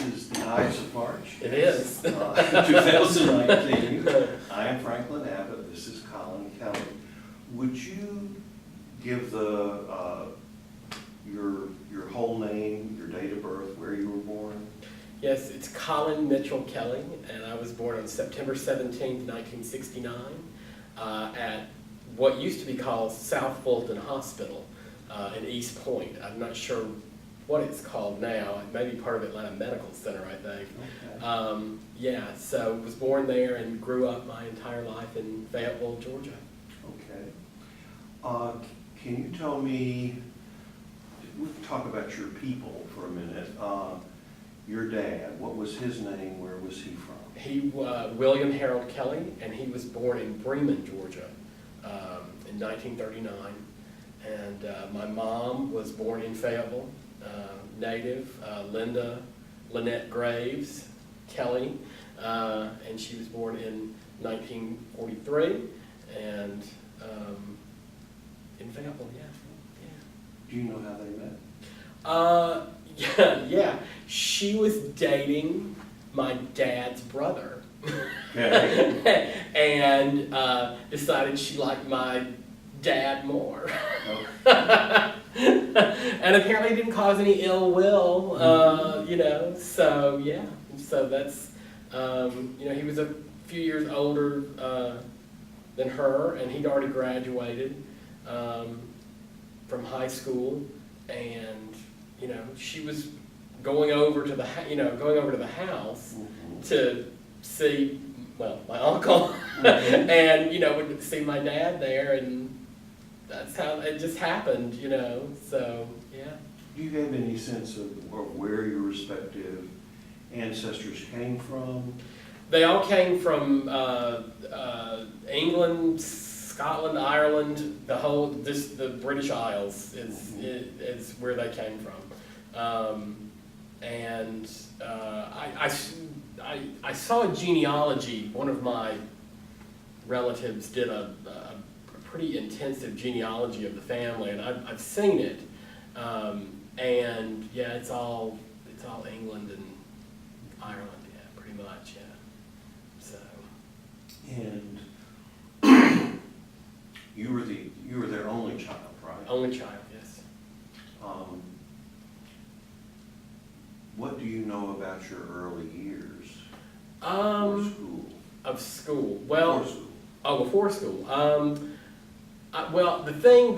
is the Ides of March. It is. 2019. I am Franklin Abbott. This is Collin Kelley. Would you give your whole name, your date of birth, where you were born? Yes, it's Collin Mitchell Kelley, and I was born on September 17th, 1969, at what used to be called South Fulton Hospital in East Point. I'm not sure what it's called now. It may be part of Atlanta Medical Center, I think. Okay. Yeah, so was born there and grew up my entire life in Fayetteville, Georgia. Okay. Can you tell me, we'll talk about your people for a minute. Your dad, what was his name? Where was he from? He William Harold Kelley, and he was born in Bremen, Georgia, in 1939. And my mom was born in Fayetteville, native, Lynette Graves Kelley, and she was born in 1943, and in Fayetteville, yeah. Do you know how they met? Yeah. She was dating my dad's brother. Okay. And decided she liked my dad more. Oh. And apparently didn't cause any ill will, so yeah. So that's, he was a few years older than her, and he'd already graduated from high school, and she was going over to the house to see my uncle, and would see my dad there, and that's how it just happened, so yeah. Do you have any sense of where your respective ancestors came from? They all came from England, Scotland, Ireland, the British Isles is where they came from. And I saw a genealogy. One of my relatives did a pretty intensive genealogy of the family, and I've seen it. And yeah, it's all England and Ireland, yeah, pretty much, yeah. So. And you were their only child, right? Only child, yes. What do you know about your early years Of school? Well, before school? Before school. Well, the thing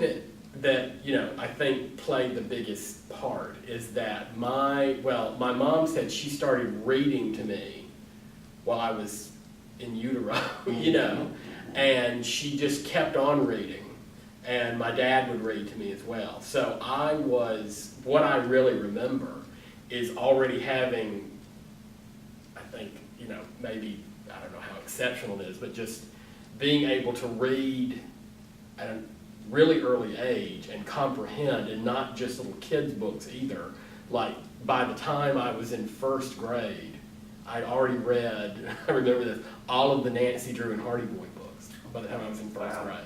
that I think played the biggest part is that my mom said she started reading to me while I was in utero, and she just kept on reading, and my dad would read to me as well. So what I really remember is already having, I think, maybe, I don't know how exceptional it is, but just being able to read at a really early age and comprehend, and not just little kids' books either. Like, by the time I was in first grade, I'd already read, I remember this, all of the Nancy Drew and Hardy Boy books by the time I was in first grade.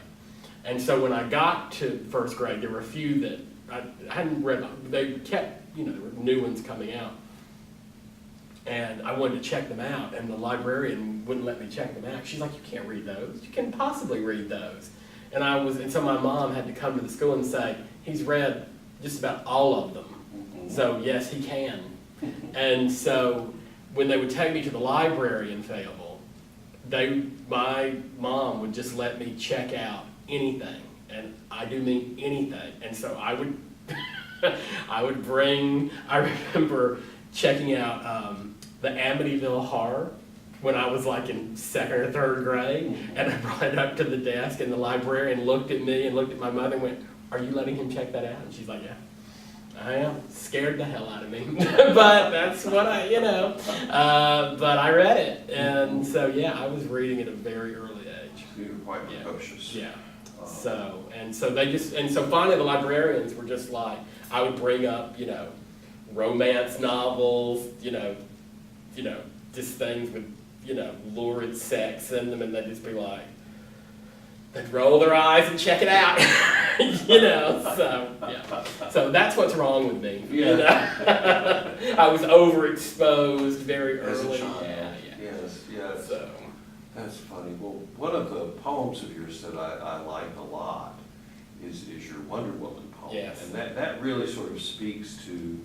And so when I got to first grade, there were a few that I hadn't read. They kept, there were new ones coming out. And I wanted to check them out, and the librarian wouldn't let me check them out. She's like, "You can't read those. You can't possibly read those." And so my mom had to come to the school and say, "He's read just about all of them. So yes, he can." And so when they would take me to the library in Fayetteville, my mom would just let me check out anything, and I do mean anything. And so I would, I remember checking out the Amityville Horror when I was like in second or third grade, and I brought it up to the desk, and the librarian looked at me and looked at my mother and went, "Are you letting him check that out?" And she's like, "Yeah, I am." Scared the hell out of me, but that's what but I read it, and so yeah, I was reading at a very early age. You were quite precocious. Yeah. So finally the librarians were just like, I would bring up, romance novels, just things with, lurid sex in them, and they'd just be like, they'd roll their eyes and check it out. So yeah. So that's what's wrong with me. I was overexposed very As a early. child. Yeah. Yes. So That's funny. Well, one of the poems of yours that I like a lot is your Wonder Woman poem. Yes. And that really sort of speaks to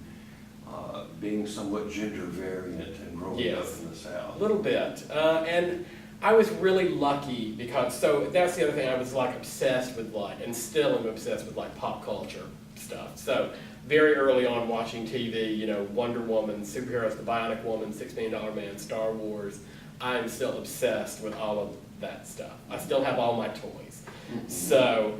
being somewhat gender variant and growing up Yes. in the South. a little bit. And I was really lucky because, so that's the other thing, I was like obsessed with and still am obsessed with pop culture stuff. So very early on watching TV, Wonder Woman, superheroes, the Bionic Woman, $6 Million Man, Star Wars, I'm still obsessed with all of that stuff. I still have all my toys. Mm-hmm. So,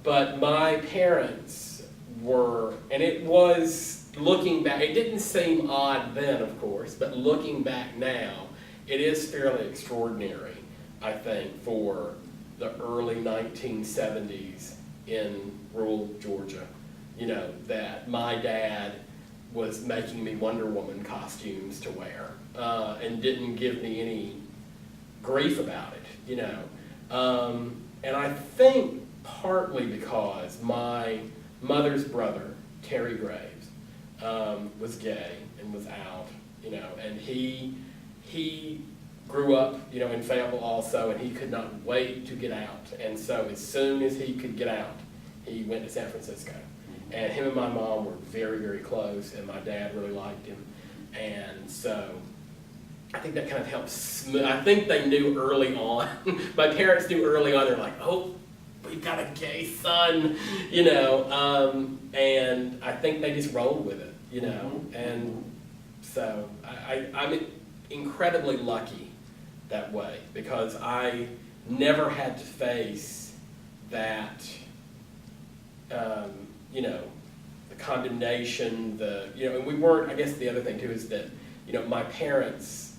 but my parents were, and it was, looking back, it didn't seem odd then, of course, but looking back now, it is fairly extraordinary, I think, for the early 1970s in rural Georgia, that my dad was making me Wonder Woman costumes to wear, and didn't give me any grief about it, And I think partly because my mother's brother, Terry Graves, was gay and was out, and he grew up, in Fayetteville also, and he could not wait to get out. And so as soon as he could get out, he went to San Francisco. And him and my mom were very, very close, and my dad really liked him. And so I think that kind of helped smooth. I think they knew early on, my parents knew early on, they're like, oh, we've got a gay son, and I think they just rolled with it, And so I'm incredibly lucky that way, because I never had to face that, the condemnation, and we weren't, I guess the other thing too is that, my parents,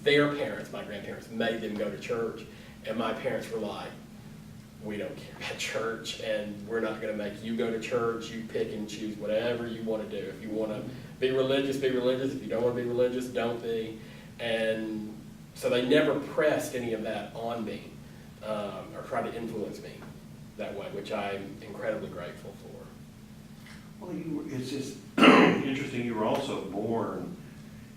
their parents, my grandparents, made them go to church, and my parents were like, we don't care about church, and we're not going to make you go to church. You pick and choose whatever you want to do. If you want to be religious, be religious. If you don't want to be religious, don't be. And so they never pressed any of that on me, or tried to influence me that way, which I'm incredibly grateful for. Well, it's just interesting, you were also born,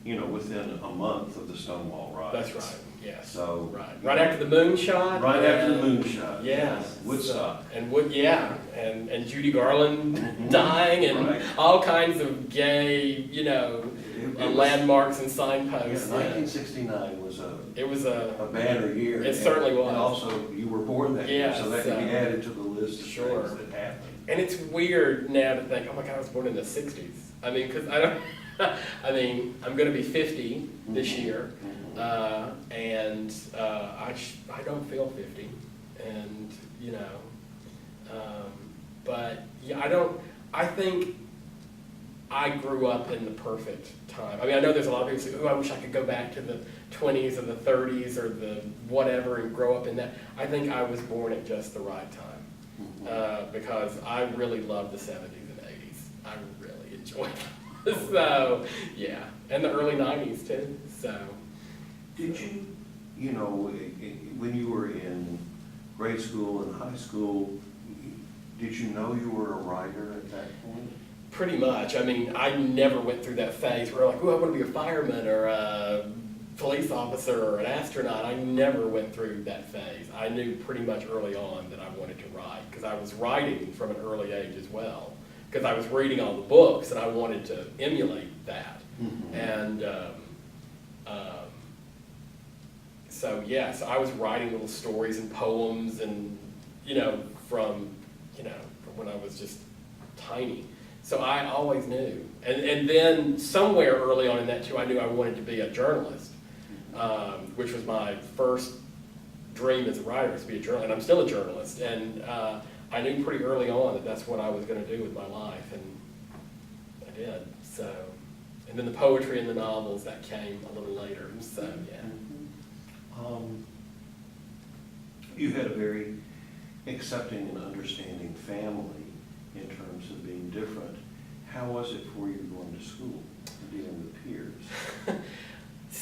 within a month of the Stonewall riots. That's right, yes. So. Right after the moonshot. Right after the moonshot. Yes. Woodstock. And Judy Garland dying, and Right. all kinds of gay, landmarks and signposts. 1969 was It was a banner year. It certainly was. And also, you were born that year, so that can be Yes, added to the list of sure. things that happened. And it's weird now to think, oh my God, I was born in the 60s. I mean, because I'm going to be 50 this year, and I don't feel 50, and but yeah, I think I grew up in the perfect time. I mean, I know there's a lot of people who say, oh, I wish I could go back to the 20s or the 30s or the whatever and grow up in that. I think I was born at just the right time, because I really loved the 70s and 80s. I really enjoyed them. So, yeah, and the early 90s too, so. Did you, when you were in grade school and high school, did you know you were a writer at that point? Pretty much. I mean, I never went through that phase where like, oh, I want to be a fireman or a police officer or an astronaut. I never went through that phase. I knew pretty much early on that I wanted to write, because I was writing from an early age as well, because I was reading all the books and I wanted to emulate that. Mm-hmm. And so I was writing little stories and poems, and from when I was just tiny. So I always knew. And then somewhere early on in that too, I knew I wanted to be a journalist, which was my first dream as a writer, was to be a journalist. And I'm still a journalist. And I knew pretty early on that that's what I was going to do with my life, and I did. So, and then the poetry and the novels, that came a little later. So, yeah. You had a very accepting and understanding family in terms of being different. How was it for you going to school and dealing with peers?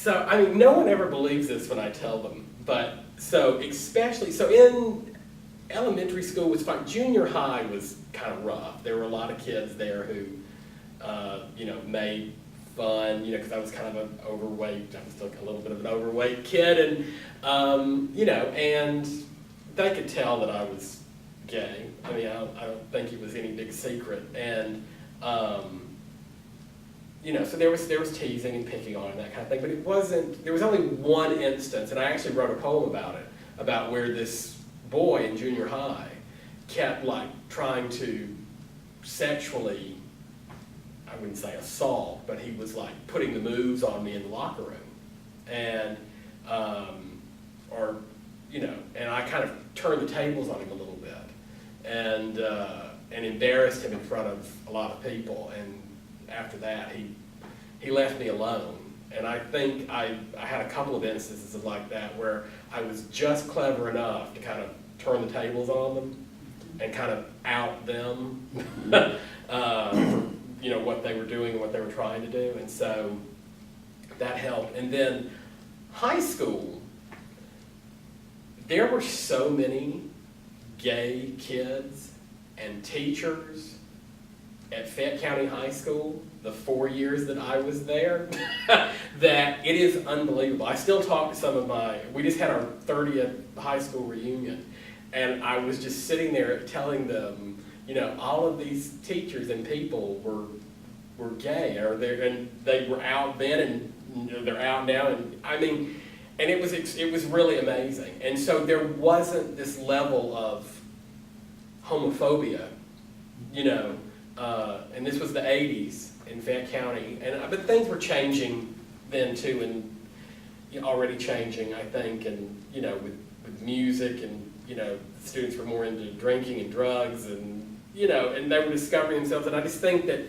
So, I mean, no one ever believes this when I tell them, but so in elementary school was fine. Junior high was kind of rough. There were a lot of kids there who, made fun, because I was kind of an overweight, I was still a little bit of an overweight kid, and, and they could tell that I was gay. I mean, I don't think it was any big secret, and, so there was teasing and picking on and that kind of thing, but there was only one instance, and I actually wrote a poem about it, about where this boy in junior high kept trying to sexually, I wouldn't say assault, but he was putting the moves on me in the locker room. And, and I kind of turned the tables on him a little bit and embarrassed him in front of a lot of people. And after that, he left me alone. And I think I had a couple of instances of that where I was just clever enough to kind of turn the tables on them and kind of out them for, what they were doing and what they were trying to do. And so that helped. And then high school, there were so many gay kids and teachers at Fayette County High School, the 4 years that I was there, that it is unbelievable. I still talk to some of we just had our 30th high school reunion, and I was just sitting there telling them, all of these teachers and people were gay, and they were out then, and they're out now, and I mean, and it was really amazing. And so there wasn't this level of homophobia, and this was the 80s in Fayette County, but things were changing then too, and already changing, I think, and with music, and students were more into drinking and drugs, and and they were discovering themselves, and I just think that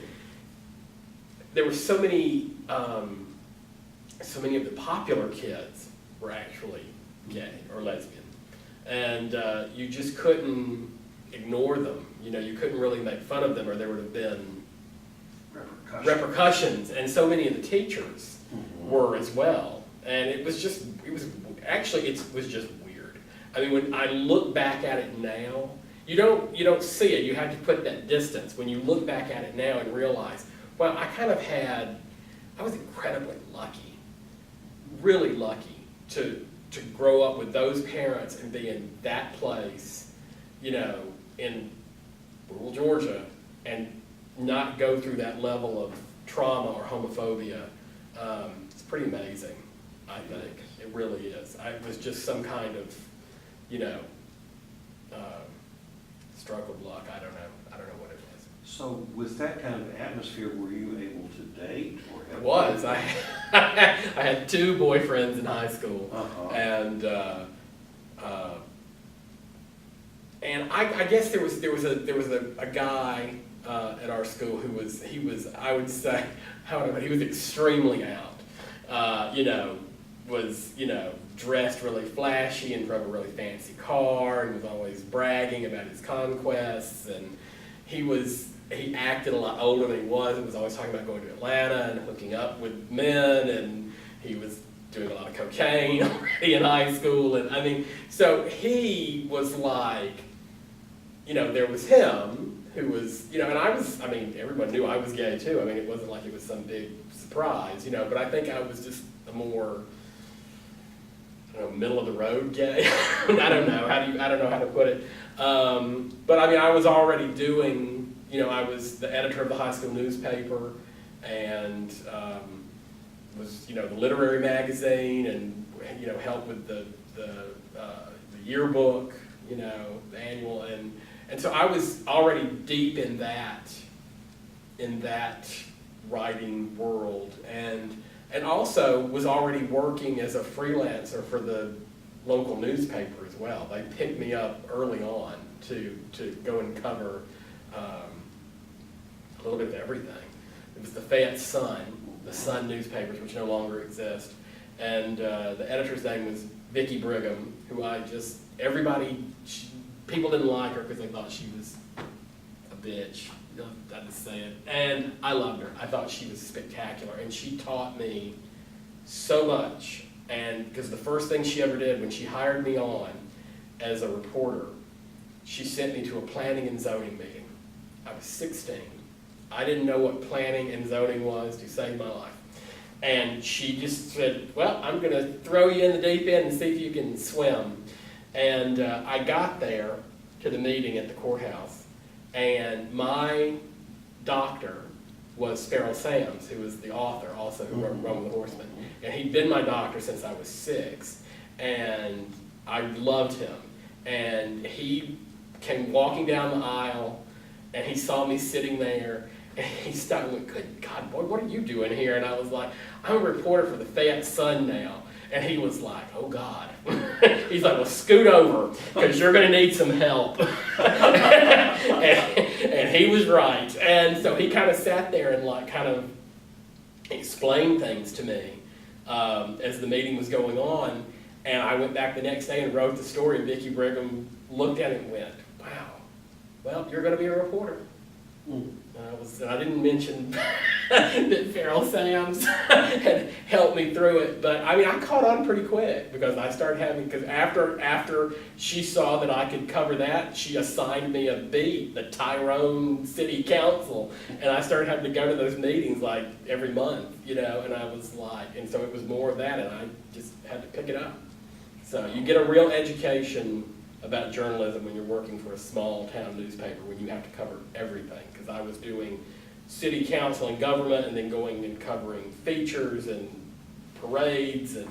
there were so many of the popular kids were actually gay or lesbian, and you just couldn't ignore them. You couldn't really make fun of them, or there would have been repercussions. And so many of the teachers were as well. And it was just weird. I mean, when I look back at it now, you don't see it. You have to put that distance. When you look back at it now and realize, well, I was incredibly lucky, really lucky to grow up with those parents and be in that place, in rural Georgia, and not go through that level of trauma or homophobia. It's pretty amazing, I think. It really is. It was just some kind of, stroke of luck. I don't know what it is. So with that kind of atmosphere, were you able to date or have? It was. I had 2 boyfriends in high school, and I guess there was a guy at our school who was I would say, he was extremely out. Was dressed really flashy and drove a really fancy car and was always bragging about his conquests, and he acted a lot older than he was, and was always talking about going to Atlanta and hooking up with men, and he was doing a lot of cocaine already in high school, and I mean, so he was there was him who was, and everyone knew I was gay too. I mean, it wasn't like it was some big surprise, but I think I was just a more, middle of the road gay. I don't know how to put it. But I mean, I was already doing, I was the editor of the high school newspaper, and was, the literary magazine, and helped with the yearbook, the annual, and so I was already deep in that writing world, and also was already working as a freelancer for the local newspaper as well. They picked me up early on to go and cover a little bit of everything. It was the Fayette Sun, the Sun newspapers, which no longer exist, and the editor's name was Vicki Brigham, who people didn't like her because they thought she was a bitch. I just say it. And I loved her. I thought she was spectacular, and she taught me so much. And because the first thing she ever did when she hired me on as a reporter, she sent me to a planning and zoning meeting. I was 16. I didn't know what planning and zoning was to save my life. And she just said, well, I'm going to throw you in the deep end and see if you can swim. And I got there to the meeting at the courthouse, and my doctor was Sparrow Sams, who was the author also who wrote Rome with the Horseman. And he'd been my doctor since I was 6, and I loved him. And he came walking down the aisle, and he saw me sitting there, and he stopped and went, good God, boy, what are you doing here? And I was like, I'm a reporter for the Fayette Sun now. And he was like, oh God. He's like, well, scoot over, because you're going to need some help. and he was right. And so he kind of sat there and like kind of explained things to me as the meeting was going on. And I went back the next day and wrote the story, and Vicki Brigham looked at it and went, wow, well, you're going to be a reporter. And I didn't mention that Farrell Sams had helped me through it, but I mean, I caught on pretty quick because I started having, because after she saw that I could cover that, she assigned me a beat, the Tyrone City Council, and I started having to go to those meetings like every month, you know, and I was like, and so it was more of that, and I just had to pick it up. So you get a real education about journalism when you're working for a small town newspaper, when you have to cover everything, because I was doing city council and government, and then going and covering features and parades. And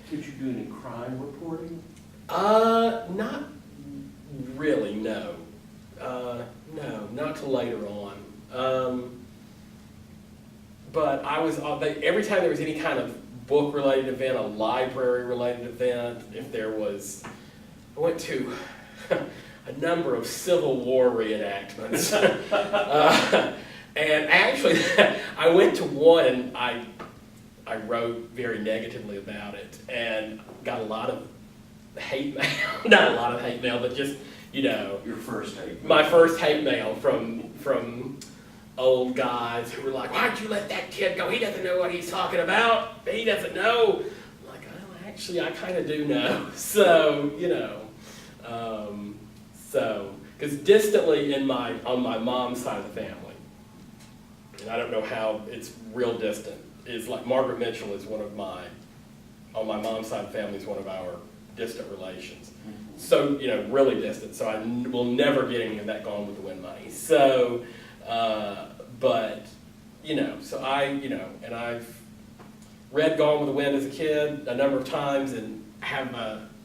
did you do any crime reporting? Not really, no. No, not till later on. But I was, every time there was any kind of book-related event, a library-related event, if there was, I went to a number of Civil War reenactments. And actually, I went to one, and I wrote very negatively about it, and got a lot of hate mail. Not a lot of hate mail, but just, you know. Your first hate mail. My first hate mail from old guys who were like, why'd you let that kid go? He doesn't know what he's talking about. He doesn't know. I'm like, well, actually, I kind of do know. So, you know. Because distantly on my mom's side of the family, and I don't know how it's real distant, is like Margaret Mitchell is on my mom's side of the family is one of our distant relations. So, you know, really distant. So I will never get any of that Gone with the Wind money. So, but, you know, so and I've read Gone with the Wind as a kid a number of times, and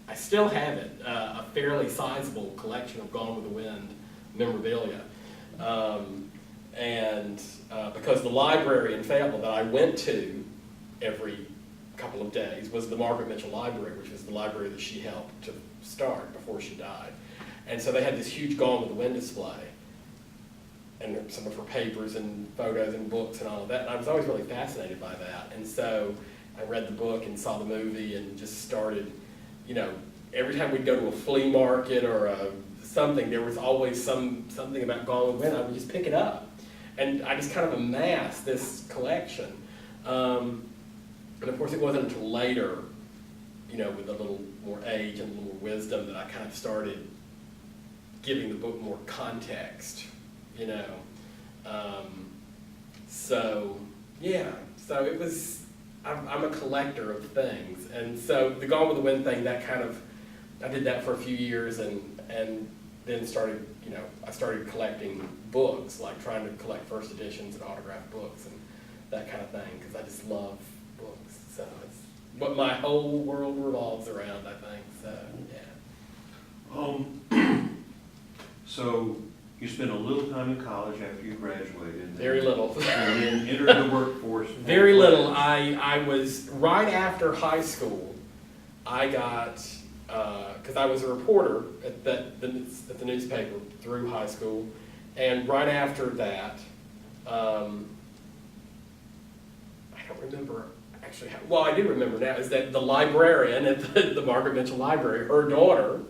I still have it, a fairly sizable collection of Gone with the Wind memorabilia. Because the library in Fayetteville that I went to every couple of days was the Margaret Mitchell Library, which was the library that she helped to start before she died. And so they had this huge Gone with the Wind display, and some of her papers and photos and books and all of that. And I was always really fascinated by that. And so I read the book and saw the movie and just started, you know, every time we'd go to a flea market or something, there was always something about Gone with the Wind. I would just pick it up. And I just kind of amassed this collection. And of course, it wasn't until later, you know, with a little more age and a little more wisdom, that I kind of started giving the book more context, you know. So, yeah. So it was, I'm a collector of things. And so the Gone with the Wind thing, that kind of, I did that for a few years, and then started, you know, I started collecting books, like trying to collect first editions and autographed books and that kind of thing, because I just love books. So it's what my whole world revolves around, I think. So, yeah. So you spent a little time in college after you graduated. Very little. And then entered the workforce. Very little. I was, right after high school, I got, because I was a reporter at the newspaper through high school, and right after that, I don't remember actually how, well, I do remember now, is that the librarian at the Margaret Mitchell Library, her daughter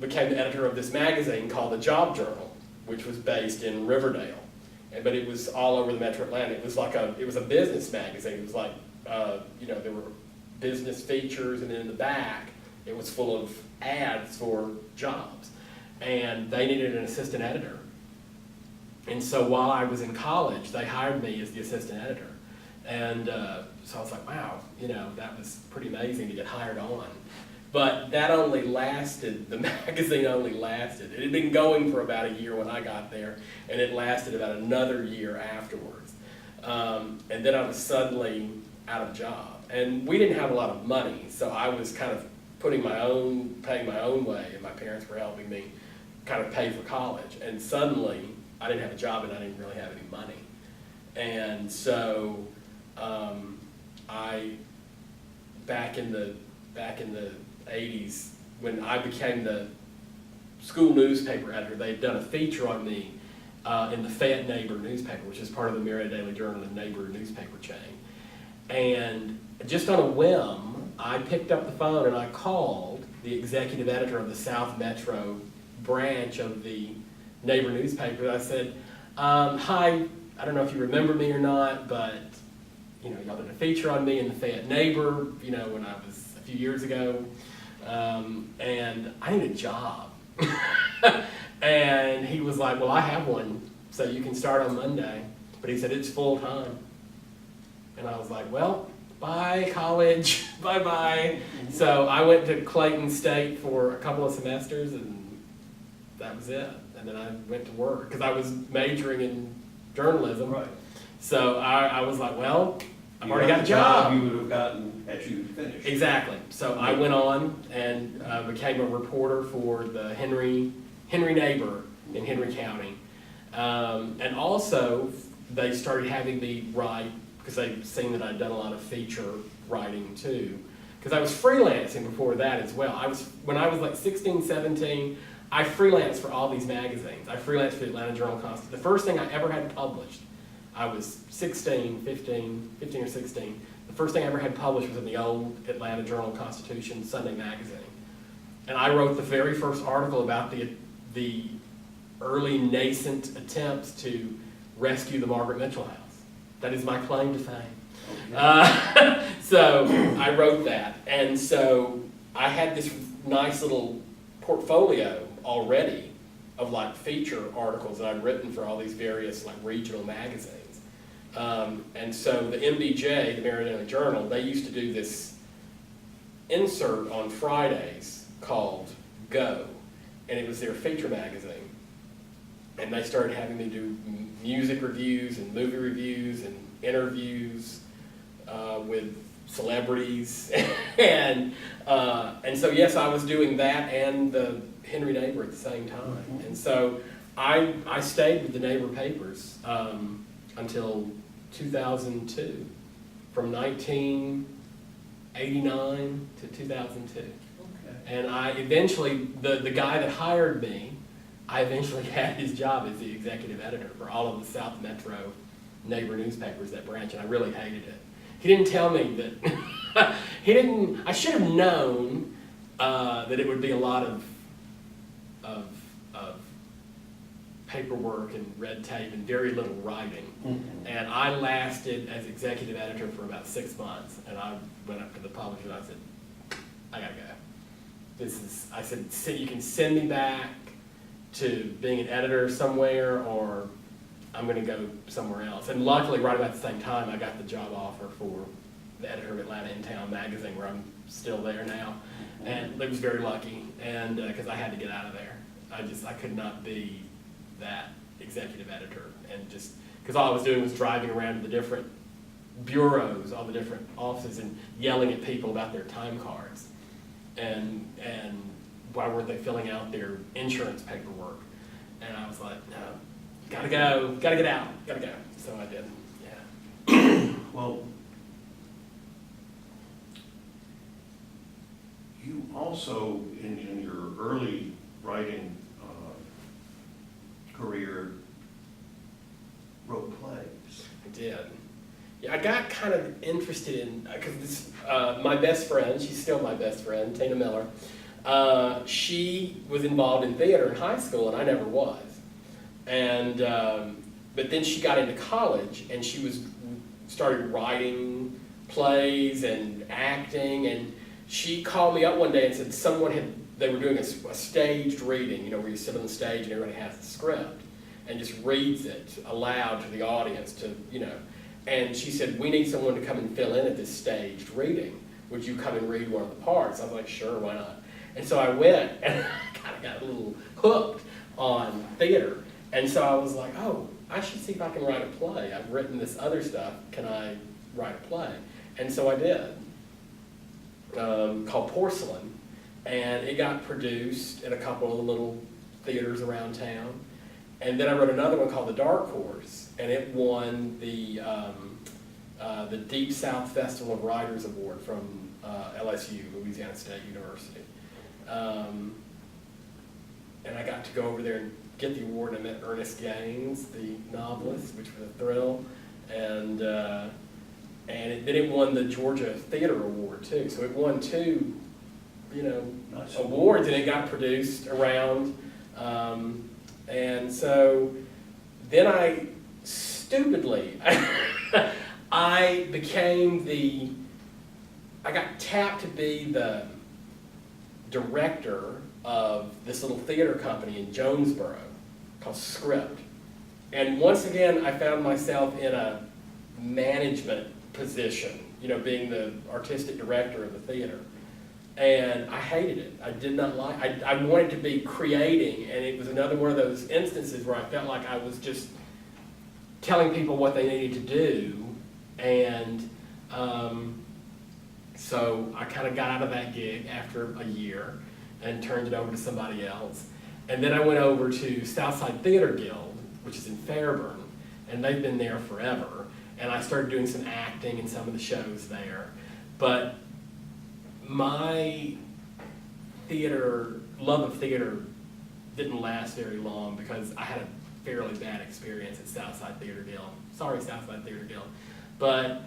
became the editor of this magazine called The Job Journal, which was based in Riverdale, but it was all over the Metro Atlanta. It was like it was a business magazine. It was like there were business features, and then in the back, it was full of ads for jobs. And they needed an assistant editor. And so while I was in college, they hired me as the assistant editor. And so I was like, wow, that was pretty amazing to get hired on. But that only lasted, the magazine only lasted. It had been going for about a year when I got there, and it lasted about another year afterwards. And then I was suddenly out of a job. And we didn't have a lot of money, so I was kind of paying my own way, and my parents were helping me kind of pay for college. And suddenly, I didn't have a job and I didn't really have any money. And so, back in the 80s, when I became the school newspaper editor, they'd done a feature on me in the Fayette Neighbor newspaper, which is part of the Marietta Daily Journal and Neighbor newspaper chain. And just on a whim, I picked up the phone and I called the executive editor of the South Metro branch of the Neighbor newspaper. I said, hi, I don't know if you remember me or not, but y'all did a feature on me in the Fayette Neighbor, when I was a few years ago, and I need a job. And he was like, well, I have one, so you can start on Monday. But he said, it's full time. And I was like, well, bye college, bye-bye. So I went to Clayton State for a couple of semesters, and that was it. And then I went to work, because I was majoring in journalism. Right. So I was like, well, I've already got a job. You would have gotten had you finished. Exactly. So I went on and became a reporter for the Henry Neighbor in Henry County. And also, they started having me write, because they'd seen that I'd done a lot of feature writing too. Because I was freelancing before that as well. When I was like 16, 17, I freelanced for all these magazines. I freelanced for the Atlanta Journal-Constitution. The first thing I ever had published, I was 15 or 16. The first thing I ever had published was in the old Atlanta Journal-Constitution Sunday magazine. And I wrote the very first article about the early nascent attempts to rescue the Margaret Mitchell House. That is my claim to fame. Okay. So I wrote that. And so I had this nice little portfolio already of like feature articles that I'd written for all these various like regional magazines. And so the MDJ, the Marietta Daily Journal, they used to do this insert on Fridays called Go, and it was their feature magazine. And they started having me do music reviews and movie reviews and interviews with celebrities. and so, yes, I was doing that and the Henry Neighbor at the same time. Mm-hmm. And so I stayed with the Neighbor papers until 2002, from 1989 to 2002. Okay. And I eventually, the guy that hired me, I eventually had his job as the executive editor for all of the South Metro Neighbor newspapers, that branch, and I really hated it. He didn't tell me that, I should have known that it would be a lot of paperwork and red tape and very little writing. Mm-hmm. And I lasted as executive editor for about 6 months, and I went up to the publisher and I said, I gotta go. I said, you can send me back to being an editor somewhere, or I'm going to go somewhere else. And luckily, right about the same time, I got the job offer for the editor of Atlanta In Town magazine, where I'm still there now. And it was very lucky, and because I had to get out of there. I could not be that executive editor, and just because all I was doing was driving around to the different bureaus, all the different offices, and yelling at people about their time cards, and why weren't they filling out their insurance paperwork? And I was like, no, gotta go, gotta get out, gotta go. So I did, yeah. Well, you also, in your early writing career, wrote plays. I did. Yeah, I got kind of interested in, because my best friend, she's still my best friend, Tina Miller, she was involved in theater in high school, and I never was. And but then she got into college, and she started writing plays and acting, and she called me up one day and said they were doing a staged reading, where you sit on the stage and everybody has the script and just reads it aloud to the audience and she said, we need someone to come and fill in at this staged reading. Would you come and read one of the parts? I was like, sure, why not? And so I went, and I kind of got a little hooked on theater. And so I was like, oh, I should see if I can write a play. I've written this other stuff. Can I write a play? And so I did, called Porcelain. And it got produced in a couple of the little theaters around town. And then I wrote another one called The Dark Horse, and it won the Deep South Festival of Writers Award from LSU, Louisiana State University. And I got to go over there and get the award, and I met Ernest Gaines, the novelist, which was a thrill. And then it won the Georgia Theater Award too. So it won two, Nice. awards, and it got produced around. And so then I stupidly, I got tapped to be the director of this little theater company in Jonesboro called Script. And once again, I found myself in a management position, being the artistic director of the theater. And I hated it. I did not like it. I wanted to be creating, and it was another one of those instances where I felt like I was just telling people what they needed to do. And so I kind of got out of that gig after a year and turned it over to somebody else. And then I went over to Southside Theater Guild, which is in Fairburn, and they've been there forever. And I started doing some acting in some of the shows there. But my love of theater didn't last very long because I had a fairly bad experience at Southside Theater Guild. Sorry, Southside Theater Guild. But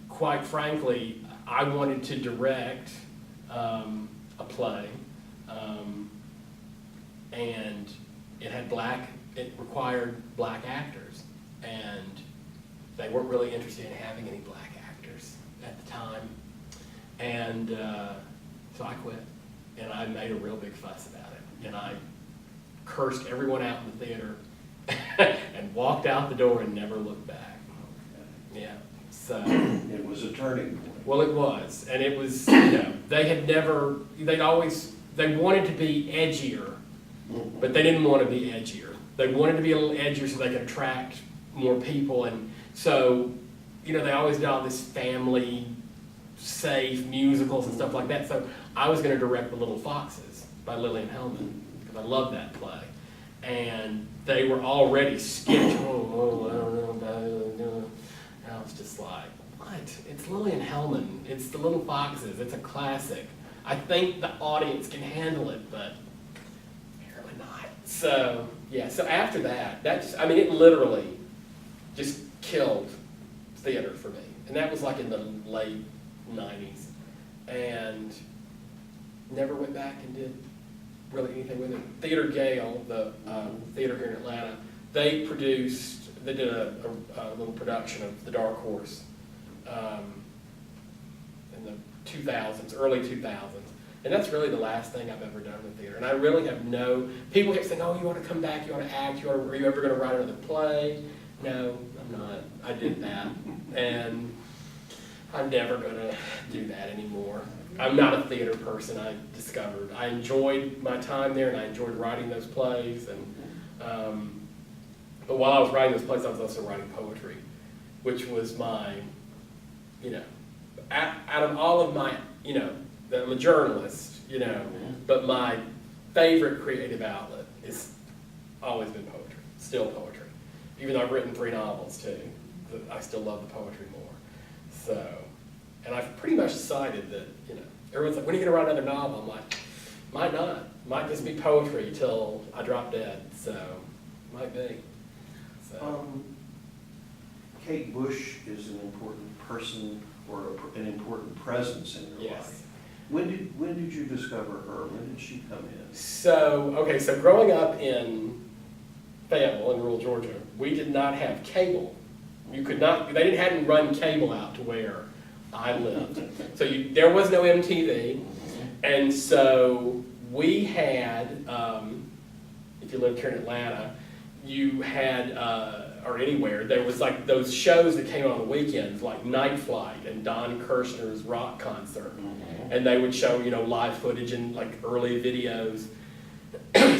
quite frankly, I wanted to direct a play, and it required black actors, and they weren't really interested in having any black actors at the time. And so I quit, and I made a real big fuss about it, and I cursed everyone out in the theater and walked out the door and never looked back. Yeah, so. It was a turning point. Well, it was, and it was, they wanted to be edgier, but they didn't want to be edgier. They wanted to be a little edgier so they could attract more people, and so, they always did all this family safe musicals and stuff like that. So I was going to direct The Little Foxes by Lillian Hellman, because I love that play. And they were already skittish. I don't know. And I was just like, what? It's Lillian Hellman. It's The Little Foxes. It's a classic. I think the audience can handle it, but apparently not. So, yeah. So after that, it literally just killed theater for me. And that was like in the late 90s. And never went back and did really anything with it. Theater Gale, the theater here in Atlanta, they did a little production of The Dark Horse in the 2000s, early 2000s. And that's really the last thing I've ever done in the theater. And I really have people kept saying, oh, you want to come back, you want to act, are you ever going to write another play? No, I'm not. I did that. And I'm never going to do that anymore. I'm not a theater person, I discovered. I enjoyed my time there, and I enjoyed writing those plays. And but while I was writing those plays, I was also writing poetry, which was my, out of all of my, I'm a journalist, but my favorite creative outlet has always been poetry, still poetry. Even though I've written 3 novels too, I still love the poetry more. So, and I've pretty much decided that, everyone's like, when are you going to write another novel? I'm like, might not. Might just be poetry till I drop dead. So, might be. So. Kate Bush is an important person or an important presence in your life. When did you discover her? When did she come in? So growing up in Fayetteville in rural Georgia, we did not have cable You could not, hadn't run cable out to where I lived. So there was no MTV. And so we had, if you lived here in Atlanta, you had, or anywhere, there was like those shows that came on the weekends, like Night Flight and Don Kirshner's rock concert. And they would show, live footage and like early videos.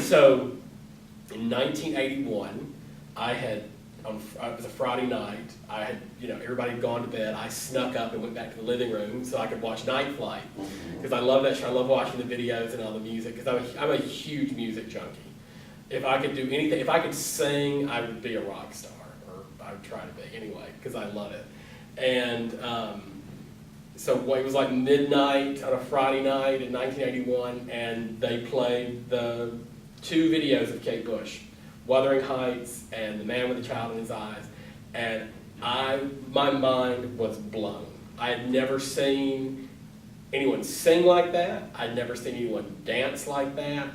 So in 1981, it was a Friday night. I had, everybody had gone to bed. I snuck up and went back to the living room so I could watch Night Flight, because I love that show. I love watching the videos and all the music, because I'm a huge music junkie. If I could do anything, if I could sing, I would be a rock star, or I would try to be anyway, because I love it. And so it was like midnight on a Friday night in 1981, and they played the 2 videos of Kate Bush, Wuthering Heights and The Man with a Child in His Eyes, and my mind was blown. I had never seen anyone sing like that. I'd never seen anyone dance like that.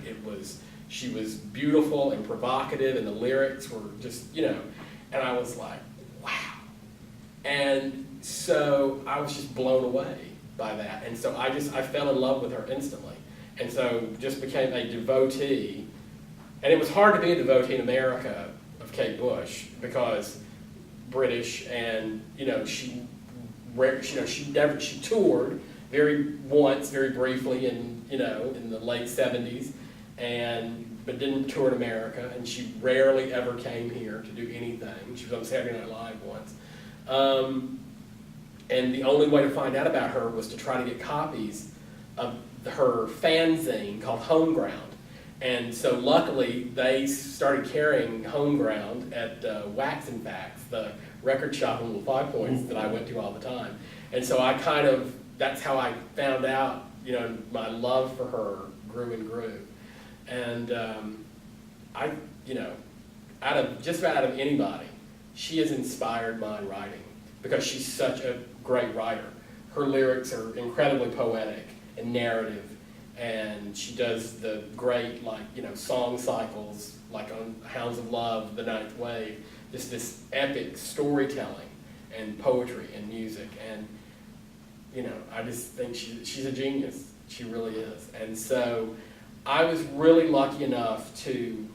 She was beautiful and provocative, and the lyrics were just, and I was like, wow. And so I was just blown away by that. And so I fell in love with her instantly. And so just became a devotee. And it was hard to be a devotee in America of Kate Bush, because British, and she toured very briefly in the late 70s, but didn't tour in America, and she rarely ever came here to do anything. She was on Saturday Night Live once. And the only way to find out about her was to try to get copies of her fanzine called Homeground. And so luckily, they started carrying Homeground at Wax and Facts, the record shop in Little Five Points that I went to all the time. And so that's how I found out, my love for her grew and grew. And just about out of anybody, she has inspired my writing, because she's such a great writer. Her lyrics are incredibly poetic and narrative, and she does the great, song cycles, like on Hounds of Love, The Ninth Wave, just this epic storytelling and poetry and music. And, I just think she's a genius. She really is. And so I was really lucky enough to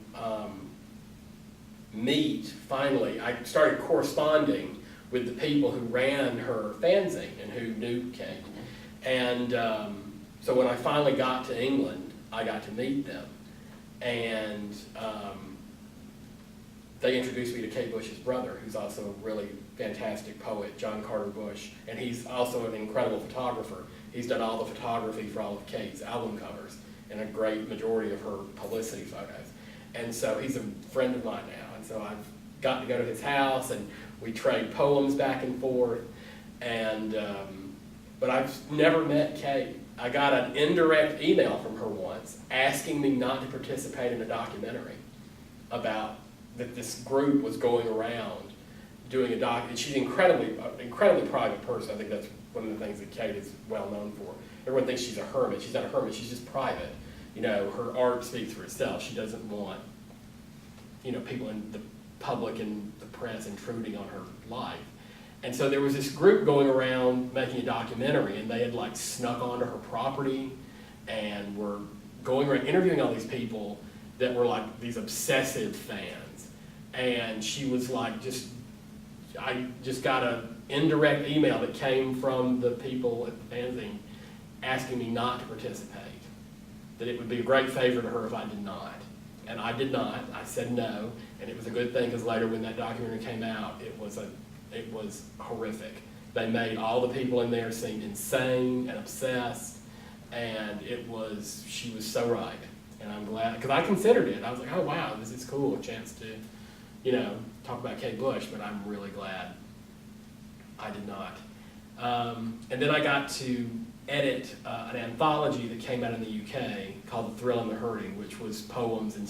finally, I started corresponding with the people who ran her fanzine and who knew Kate. And so when I finally got to England, I got to meet them. And they introduced me to Kate Bush's brother, who's also a really fantastic poet, John Carter Bush, and he's also an incredible photographer. He's done all the photography for all of Kate's album covers and a great majority of her publicity photos. And so he's a friend of mine now, and so I've got to go to his house, and we trade poems back and forth. And but I've never met Kate. I got an indirect email from her once asking me not to participate in a documentary about that this group was going around doing a doc. And she's an incredibly private person. I think that's one of the things that Kate is well known for. Everyone thinks she's a hermit. She's not a hermit. She's just private. Her art speaks for itself. She doesn't want, people in the public and the press intruding on her life. And so there was this group going around making a documentary, and they had snuck onto her property and were going around interviewing all these people that were these obsessive fans. And she was I just got an indirect email that came from the people at the fanzine asking me not to participate, that it would be a great favor to her if I did not. And I did not. I said no, and it was a good thing, because later when that documentary came out, it was horrific. They made all the people in there seem insane and obsessed, and she was so right. And I'm glad, because I considered it. I was like, oh wow, this is cool, a chance to, talk about Kate Bush, but I'm really glad I did not. And then I got to edit an anthology that came out in the UK called The Thrill and the Hurting, which was poems and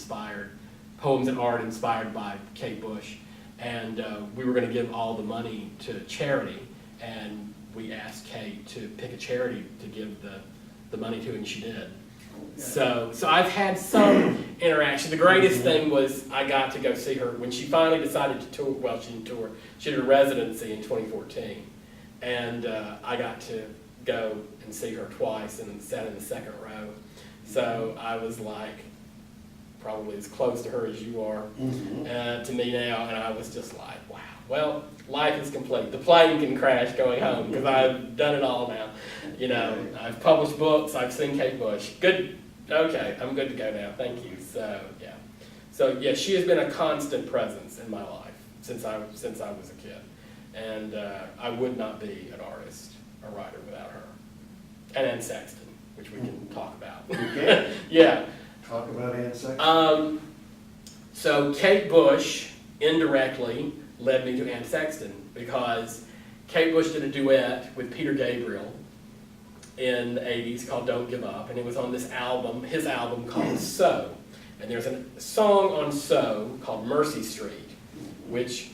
art inspired by Kate Bush. And we were going to give all the money to charity, and we asked Kate to pick a charity to give the money to, and she did. So I've had some interaction. The greatest thing was I got to go see her when she finally decided to tour. Well, she didn't tour. She did a residency in 2014, and I got to go and see her twice and sat in the second row. So I was like probably as close to her as you are to me now, and I was just like, wow. Well, life is complete. The plane can crash going home because I've done it all now. You know, I've published books. I've seen Kate Bush. Good. Okay, I'm good to go now. Thank you. So yeah. So yeah, she has been a constant presence in my life since I was a kid, and I would not be an artist, a writer without her. And Ann Sexton, which we can talk about. Okay. Yeah. Talk about Ann Sexton. So Kate Bush indirectly led me to Ann Sexton because Kate Bush did a duet with Peter Gabriel in the 80s called Don't Give Up, and it was on this album, his album called So. And there's a song on So called Mercy Street, which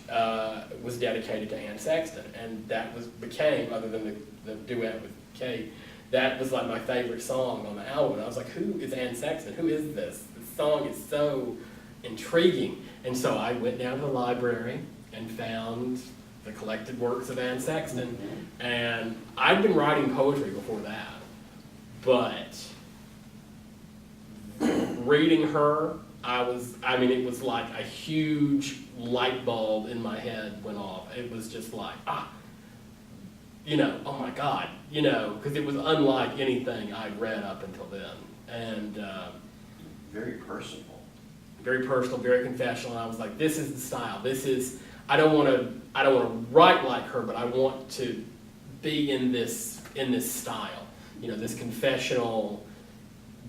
was dedicated to Ann Sexton, and that became, other than the duet with Kate, that was like my favorite song on the album. And I was like, who is Ann Sexton? Who is this? This song is so intriguing. And so I went down to the library and found the collected works of Ann Sexton. And I'd been writing poetry before that, but reading her, it was like a huge light bulb in my head went off. It was just like, oh my God, because it was unlike anything I'd read up until then. And Very personal. Very personal, very confessional. And I was like, this is the style. I don't want to write like her, but I want to be in this style. This confessional,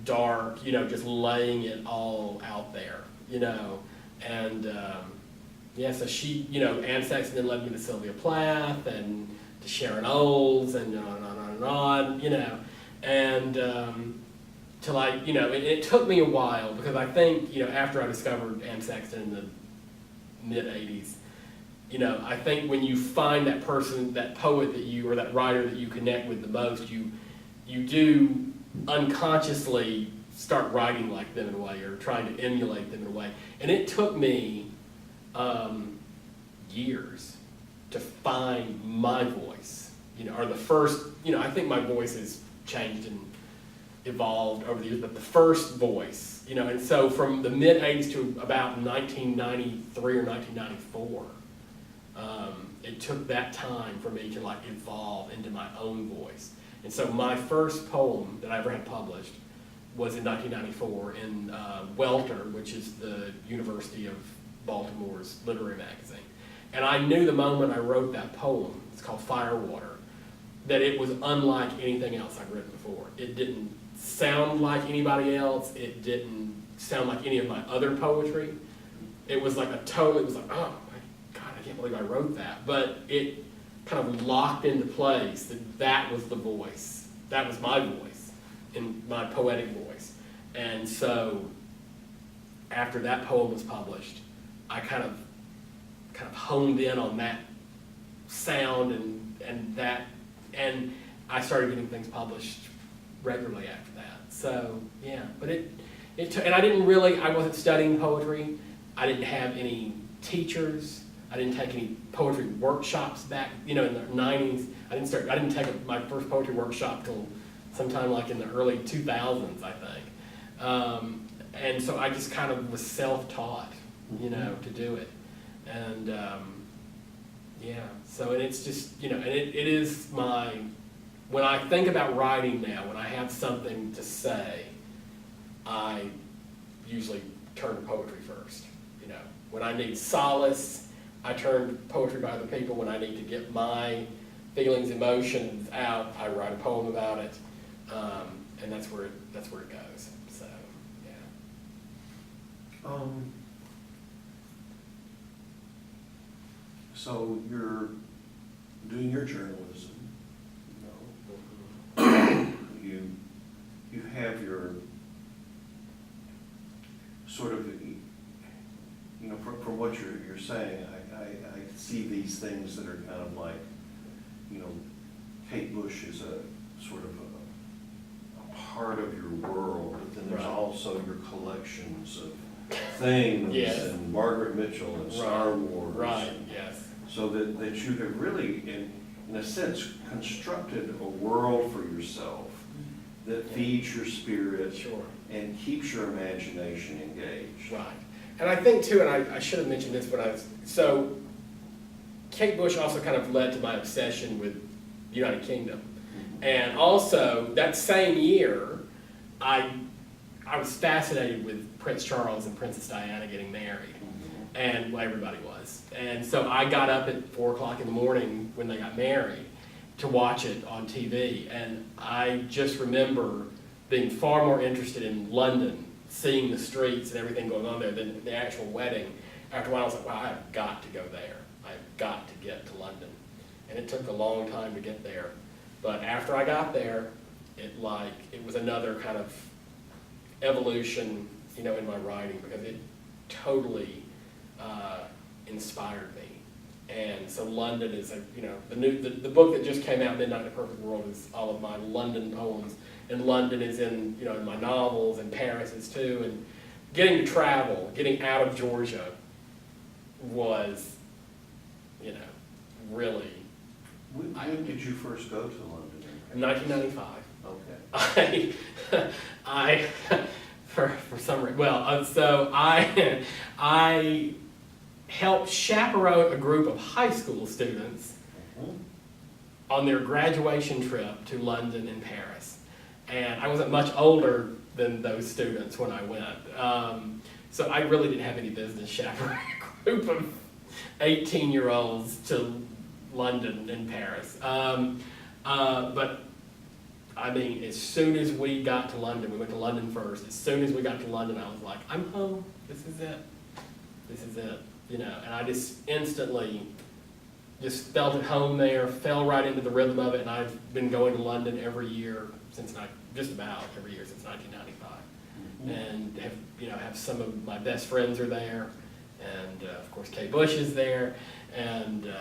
dark, just laying it all out there, And so she, Ann Sexton then led me to Sylvia Plath and to Sharon Olds and on, and till it took me a while because I think, after I discovered Ann Sexton in the mid-'80s, I think when you find that person, that poet or that writer that you connect with the most, you do unconsciously start writing like them in a way or trying to emulate them in a way. And it took me years to find my voice, or the first, I think my voice has changed and evolved over the years, but the first voice, and so from the mid-'80s to about 1993 or 1994, it took that time for me to evolve into my own voice. And so my first poem that I ever had published was in 1994 in Welter, which is the University of Baltimore's literary magazine. And I knew the moment I wrote that poem, it's called Firewater, that it was unlike anything else I'd written before. It didn't sound like anybody else. It didn't sound like any of my other poetry. It was like oh my God, I can't believe I wrote that. But it kind of locked into place that was the voice. That was my voice, in my poetic voice. And so after that poem was published, I kind of honed in on that sound and that, and I started getting things published regularly after that. So yeah, but it took, and I wasn't studying poetry. I didn't have any teachers. I didn't take any poetry workshops back, in the 90s. I didn't take my first poetry workshop till sometime in the early 2000s, I think. And so I just kind of was self-taught, to do it. And so, and it's just, and it is when I think about writing now, when I have something to say, I usually turn to poetry first. When I need solace, I turn to poetry by other people. When I need to get my feelings, emotions out, I write a poem about it, and that's where it goes. So, yeah. So you're doing your journalism. You have your sort of, from what you're saying, I see these things that are kind of like, Kate Bush is a sort of a part of your world, but then there's Right. also your collections of things Yes. and Margaret Mitchell and Star Wars. Right, yes. So that you have really, in a sense, constructed a world for yourself that feeds your spirit Sure. and keeps your imagination engaged. Right. And I think too, and I should have mentioned this when I was, so Kate Bush also kind of led to my obsession with the United Kingdom. And also, that same year, I was fascinated with Prince Charles and Princess Diana getting married. And well, everybody was. And so I got up at 4 o'clock in the morning when they got married to watch it on TV. And I just remember being far more interested in London, seeing the streets and everything going on there than the actual wedding. After a while, I was like, wow, I've got to go there. I've got to get to London. And it took a long time to get there. But after I got there, it was another kind of evolution, in my writing, because it totally inspired me. And so London is the book that just came out, Midnight in a Perfect World, is all of my London poems. And London is in my novels, and Paris is too. And getting to travel, getting out of Georgia was, really. When did you first go to London? In 1995. Okay. I for some reason, so I helped chaperone a group of high school students on their graduation trip to London and Paris. And I wasn't much older than those students when I went. So I really didn't have any business chaperoning a group of 18-year-olds to London and Paris. But I mean, as soon as we got to London, we went to London first. As soon as we got to London, I was like, I'm home. This is it. This is it. And I just instantly just felt at home there, fell right into the rhythm of it, and I've been going to London every year just about every year since 1995. And have some of my best friends are there, and of course Kate Bush is there, and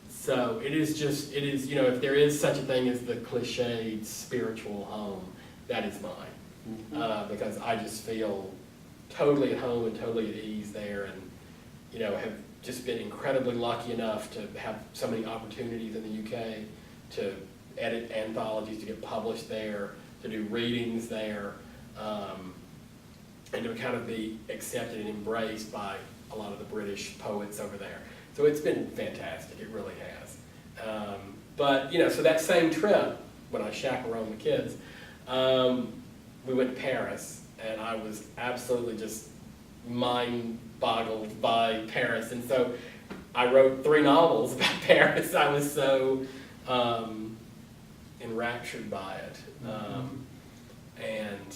so it is, if there is such a thing as the cliched spiritual home, that is mine, because I just feel totally at home and totally at ease there, and have just been incredibly lucky enough to have so many opportunities in the UK to edit anthologies, to get published there, to do readings there, and to kind of be accepted and embraced by a lot of the British poets over there. So it's been fantastic, it really has. But, so that same trip, when I chaperoned the kids, we went to Paris, and I was absolutely just mind-boggled by Paris. And so I wrote 3 novels about Paris. I was so enraptured by it. And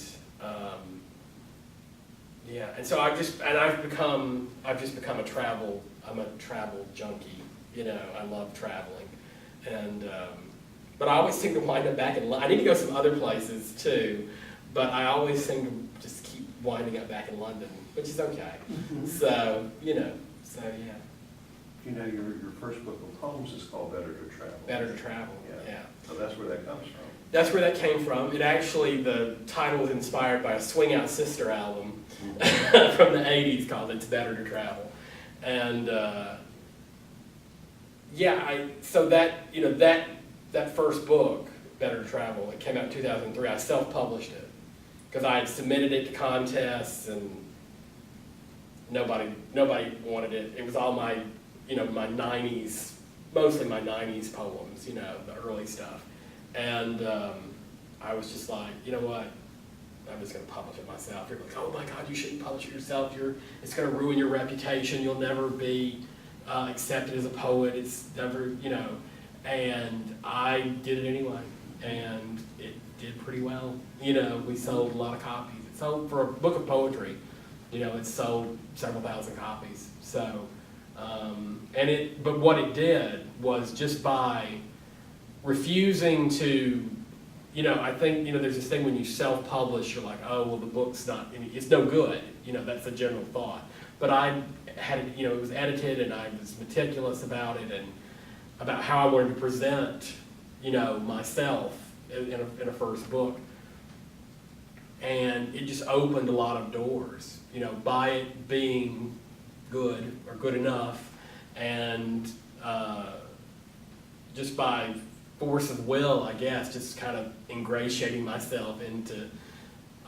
so I've just become a travel junkie. I love traveling, and but I always seem to wind up back in London. I need to go some other places too, but I always seem to just keep winding up back in London, which is okay. So yeah. Your first book of poems is called Better to Travel. Better to Travel. Yeah. So that's where that comes from. That's where that came from. The title was inspired by a Swing Out Sister album from the 80s called It's Better to Travel. And so that first book, Better to Travel, it came out in 2003. I self-published it because I had submitted it to contests and nobody wanted it. It was all my, my 90s, mostly my 90s poems, the early stuff. And I was just like, you know what? I'm just going to publish it myself. You're like, oh my God, you shouldn't publish it yourself. It's going to ruin your reputation. You'll never be accepted as a poet. It's never, And I did it anyway, and it did pretty well. We sold a lot of copies. It sold for a book of poetry. It sold several thousand copies. So, but what it did was just by refusing to, I think, there's this thing when you self-publish, you're like, oh, well, the book's it's no good. That's the general thought. But I had it, it was edited, and I was meticulous about it, and about how I wanted to present, myself in a first book. and it just opened a lot of doors, you know, by it being good or good enough, and just by force of will, I guess, just kind of ingratiating myself into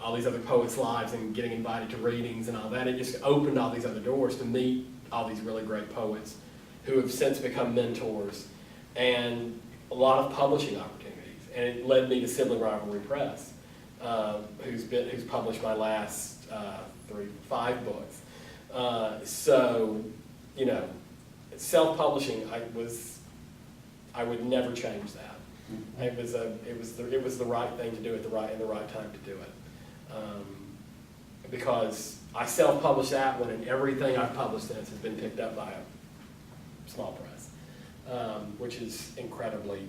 all these other poets' lives and getting invited to readings and all that. It just opened all these other doors to meet all these really great poets who have since become mentors, and a lot of publishing opportunities. And it led me to Sibling Rivalry Press, who's published my last 5 books. So, you know, self-publishing, I would never change that. It was the right thing to do at the right time to do it. Because I self-published that one, and everything I've published since has been picked up by a small press, which is incredibly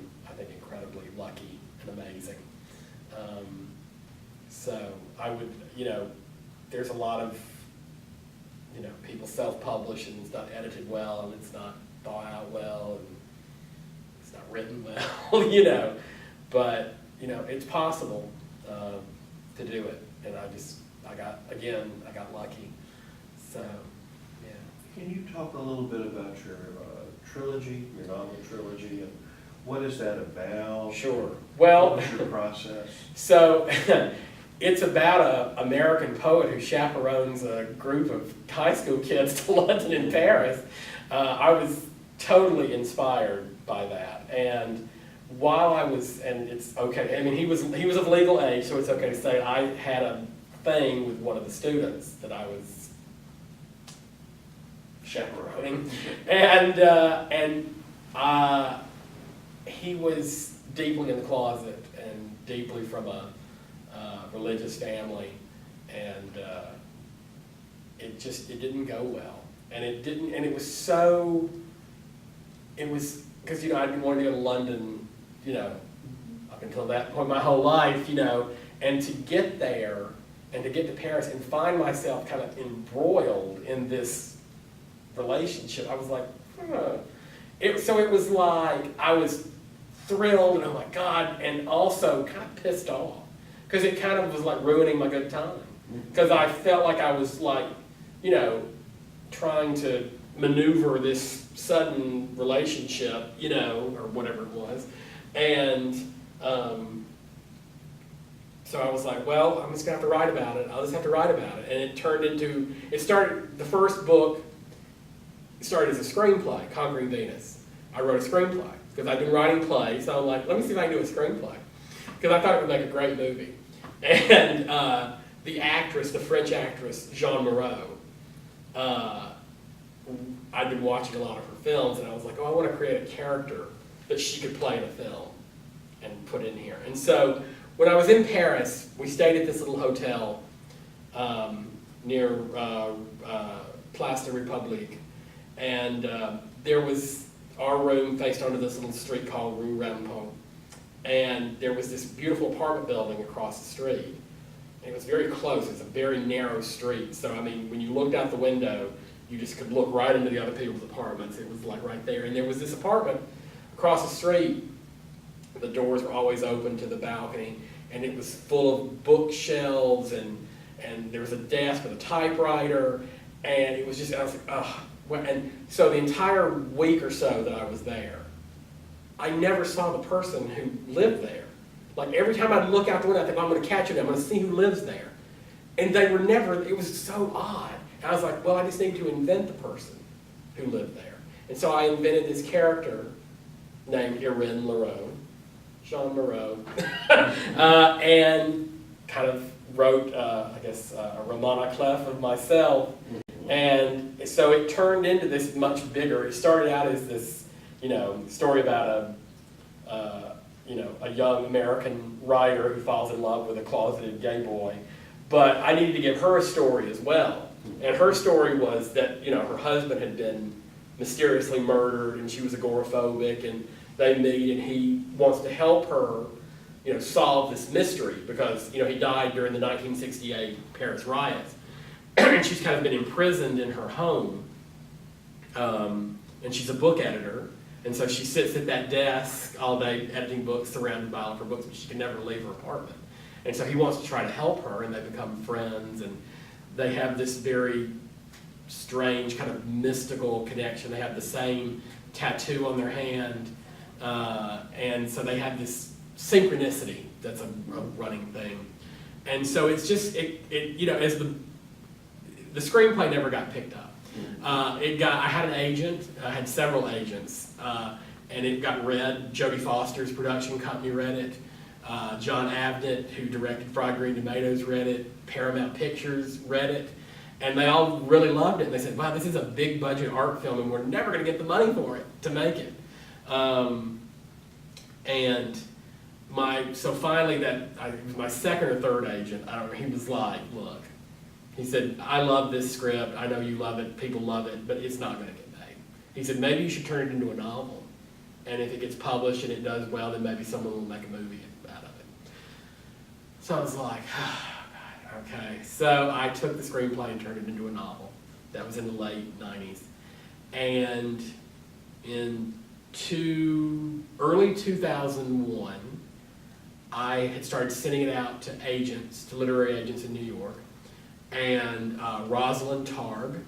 lucky and amazing. So I would, you know, there's a lot of, you know, people self-publish and it's not edited well and it's not thought out well and it's not written well, you know, but, you know, it's possible to do it, and I got lucky, so, yeah. Can you talk a little bit about your trilogy, your novel trilogy, and what is that about? Sure. Well, what was your process? So, it's about an American poet who chaperones a group of high school kids to London and Paris. I was totally inspired by that, and while I was, and it's okay, I mean, he was of legal age, so it's okay to say I had a thing with one of the students that I was chaperoning, and he was deeply in the closet and deeply from a religious family, and it didn't go well, and it was because, you know, I'd been wanting to go to London, you know, up until that point my whole life, you know, and to get there and to get to Paris and find myself kind of embroiled in this relationship, I was like, So it was like I was thrilled and oh my God, and also kind of pissed off because it kind of was like ruining my good time, because I felt like I was like, you know, trying to maneuver this sudden relationship, you know, or whatever it was, and so I was like, well, I'm just gonna have to write about it. I'll just have to write about it, and the first book started as a screenplay, Conquering Venus. I wrote a screenplay because I've been writing plays, so I'm like, let me see if I can do a screenplay, because I thought it would make a great movie. And the French actress, Jean Moreau, I'd been watching a lot of her films, and I was like, oh, I want to create a character that she could play in a film and put in here. And so when I was in Paris, we stayed at this little hotel near Place de République, and there was our room faced onto this little street called Rue Rampont, and there was this beautiful apartment building across the street. And it was very close. It was a very narrow street, so I mean, when you looked out the window, you just could look right into the other people's apartments. It was like right there, and there was this apartment across the street. The doors were always open to the balcony, and it was full of bookshelves, and there was a desk with a typewriter, and it was just, I was like, ugh. And so the entire week or so that I was there, I never saw the person who lived there. Like every time I'd look out the window, I think, oh, I'm going to catch it, I'm going to see who lives there. And they were never, it was so odd. And I was like, well, I just need to invent the person who lived there. And so I invented this character named Irene Leroux, Jean Moreau, and kind of wrote, I guess, a roman à clef of myself. And so it turned into this much bigger. It started out as this, you know, story about a young American writer who falls in love with a closeted gay boy. But I needed to give her a story as well. And her story was that, you know, her husband had been mysteriously murdered, and she was agoraphobic, and they meet, and he wants to help her, you know, solve this mystery because, you know, he died during the 1968 Paris riots. And she's kind of been imprisoned in her home, and she's a book editor, and so she sits at that desk all day editing books, surrounded by all of her books, but she can never leave her apartment. And so he wants to try to help her, and they become friends, and they have this very strange kind of mystical connection. They have the same tattoo on their hand, and so they have this synchronicity that's a running thing. And so it's just, as the screenplay never got picked up. I had an agent, I had several agents, and it got read. Jodie Foster's production company read it. John Avnet, who directed Fried Green Tomatoes, read it. Paramount Pictures read it. And they all really loved it. And they said, wow, this is a big budget art film, and we're never going to get the money for it to make it. So finally, it was my second or third agent, he was like, look, he said, I love this script, I know you love it, people love it, but it's not going to get made. He said, maybe you should turn it into a novel, and if it gets published and it does well, then maybe someone will make a movie out of it. So I was like, oh, God, okay. So I took the screenplay and turned it into a novel. That was in the late 90s. And in early 2001, I had started sending it out to agents, to literary agents in New York. And Rosalind Targ,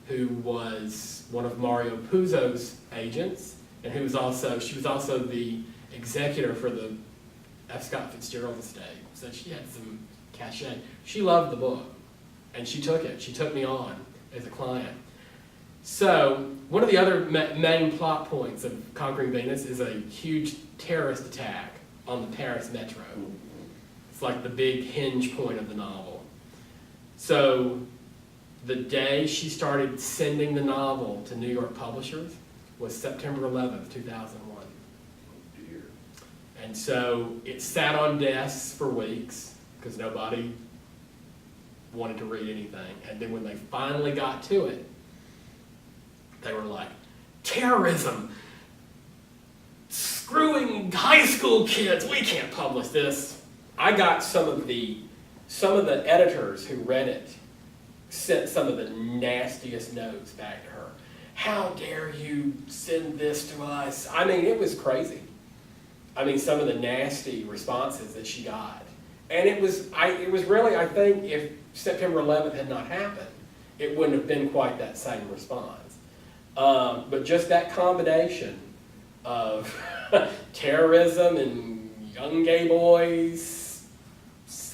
who was one of Mario Puzo's agents, and she was also the executor for the F. Scott Fitzgerald estate. So she had some cachet. She loved the book, and she took it. She took me on as a client. So one of the other main plot points of Conquering Venus is a huge terrorist attack on the Paris metro. It's like the big hinge point of the novel. So the day she started sending the novel to New York publishers was September 11th, 2001. Oh dear. And so it sat on desks for weeks because nobody wanted to read anything. And then when they finally got to it, they were like, terrorism, screwing high school kids, we can't publish this. I got some of the editors who read it sent some of the nastiest notes back to her. How dare you send this to us? I mean, it was crazy. I mean, some of the nasty responses that she got. And it was really, I think, if September 11th had not happened, it wouldn't have been quite that same response. But just that combination of terrorism and young gay boys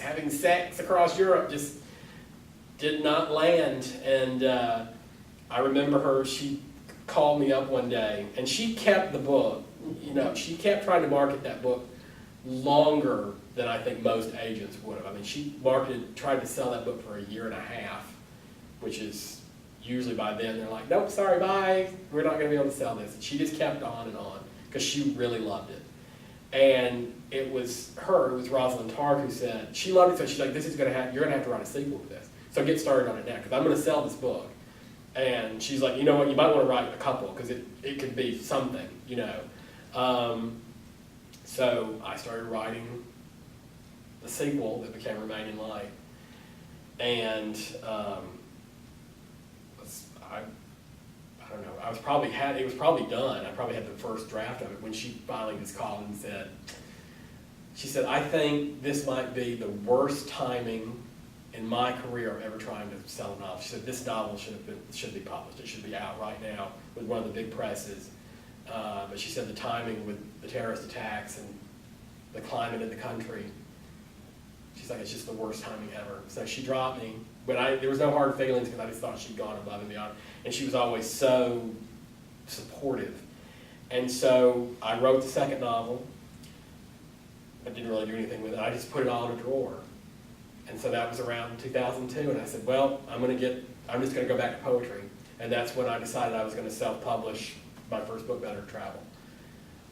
having sex across Europe just did not land. And I remember her, she called me up one day, and she kept the book. She kept trying to market that book longer than I think most agents would have. I mean, she tried to sell that book for a year and a half, which is usually by then they're like, nope, sorry, bye, we're not going to be able to sell this. And she just kept on because she really loved it. And it was Rosalind Targ who said, she loved it, so she's like, this is going to happen, you're going to have to write a sequel to this. So get started on it now, because I'm going to sell this book. And she's like, you know what, you might want to write a couple, because it could be something, So I started writing the sequel that became Remain in Light. And I don't know, it was probably done. I probably had the first draft of it when she finally just called and said, I think this might be the worst timing in my career of ever trying to sell a novel. She said, this novel should be published. It should be out right now with one of the big presses. But she said the timing with the terrorist attacks and the climate in the country, she's like, it's just the worst timing ever. So she dropped me, but there was no hard feelings because I just thought she'd gone above and beyond. And she was always so supportive. And so I wrote the second novel. I didn't really do anything with it. I just put it all in a drawer. And so that was around 2002, and I said, well, I'm just going to go back to poetry. And that's when I decided I was going to self-publish my first book, Better Travel.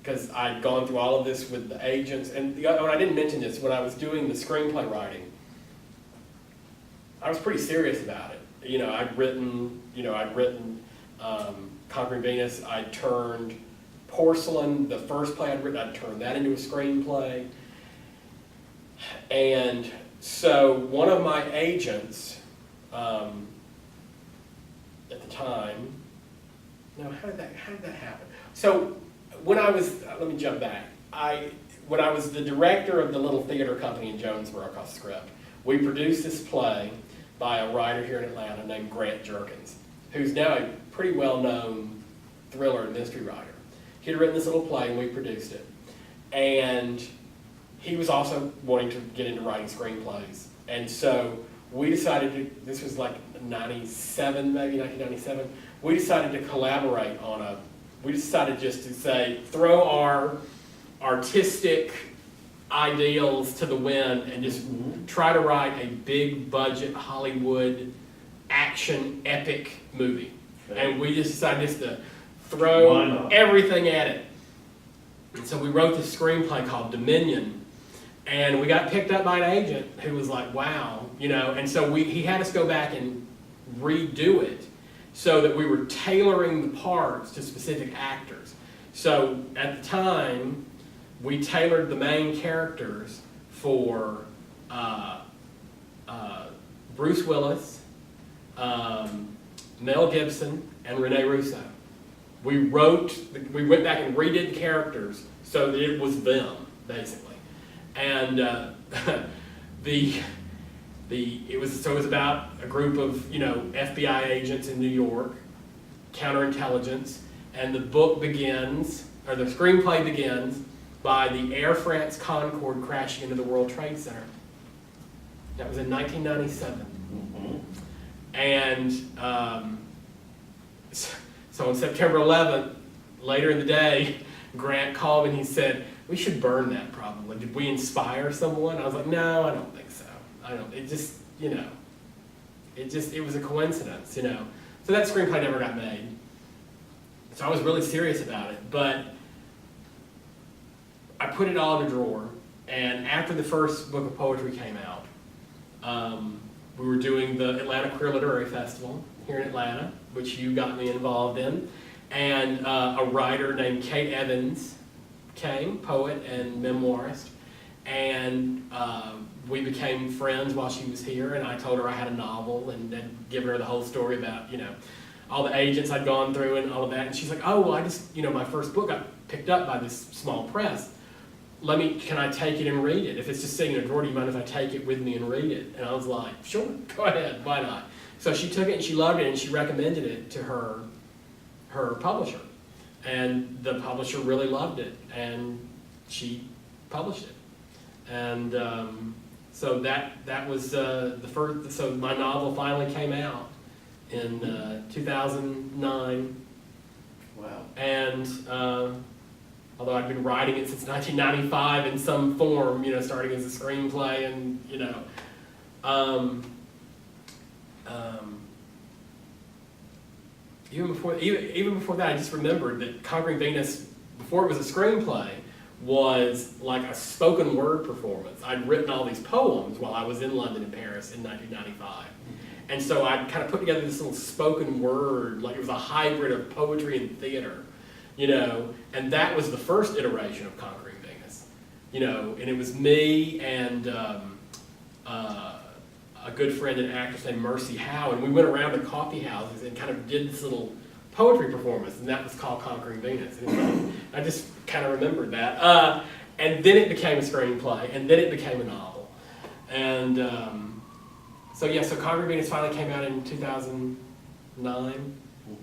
Because I'd gone through all of this with the agents, and I didn't mention this, when I was doing the screenplay writing, I was pretty serious about it. I'd written Conquering Venus. I'd turned Porcelain, the first play I'd written, I'd turned that into a screenplay. And so one of my agents at the time, how did that happen? So when let me jump back. when I was the director of the little theater company in Jonesboro across the script, we produced this play by a writer here in Atlanta named Grant Jerkins, who's now a pretty well-known thriller and mystery writer. He had written this little play and we produced it. And he was also wanting to get into writing screenplays. And so we decided to, this was like 97, maybe 1997, we decided to collaborate on we decided just to say, throw our artistic ideals to the wind and just try to write a big budget Hollywood action epic movie. Okay. And we just decided just to throw everything at it. And so we wrote this screenplay called Dominion, and we got picked up by an agent who was like, wow, you know, and so he had us go back and redo it so that we were tailoring the parts to specific actors. So at the time, we tailored the main characters for Bruce Willis, Mel Gibson, and Rene Russo. We went back and redid the characters so that it was them, basically. And it was about a group of, you know, FBI agents in New York, counterintelligence, and the book begins, or the screenplay begins, by the Air France Concorde crashing into the World Trade Center. That was in 1997. And so on September 11th, later in the day, Grant called me and he said, we should burn that probably. Did we inspire someone? I was like, no, I don't think so. It just, you know, it was a coincidence, you know. So that screenplay never got made. So I was really serious about it, but I put it all in a drawer, and after the first book of poetry came out, we were doing the Atlanta Queer Literary Festival here in Atlanta, which you got me involved in, and a writer named Kate Evans came, poet and memoirist, and we became friends while she was here, and I told her I had a novel and then given her the whole story about, you know, all the agents I'd gone through and all of that, and she's like, oh, well, my first book got picked up by this small press. Can I take it and read it? If it's just sitting in a drawer, do you mind if I take it with me and read it? And I was like, sure, go ahead, why not? So she took it and she loved it and she recommended it to her publisher. And the publisher really loved it and she published it. And so that was the first, so my novel finally came out in 2009. Wow. And although I'd been writing it since 1995 in some form, you know, starting as a screenplay and, you know. Even before that, I just remembered that Conquering Venus, before it was a screenplay, was like a spoken word performance. I'd written all these poems while I was in London and Paris in 1995. And so I kind of put together this little spoken word, like it was a hybrid of poetry and theater. You know, and that was the first iteration of Conquering Venus. You know, and it was me and a good friend and actress named Mercy Howe, and we went around to coffee houses and kind of did this little poetry performance, and that was called Conquering Venus. And I just kind of remembered that. And then it became a screenplay, and then it became a novel. And so Conquering Venus finally came out in 2009.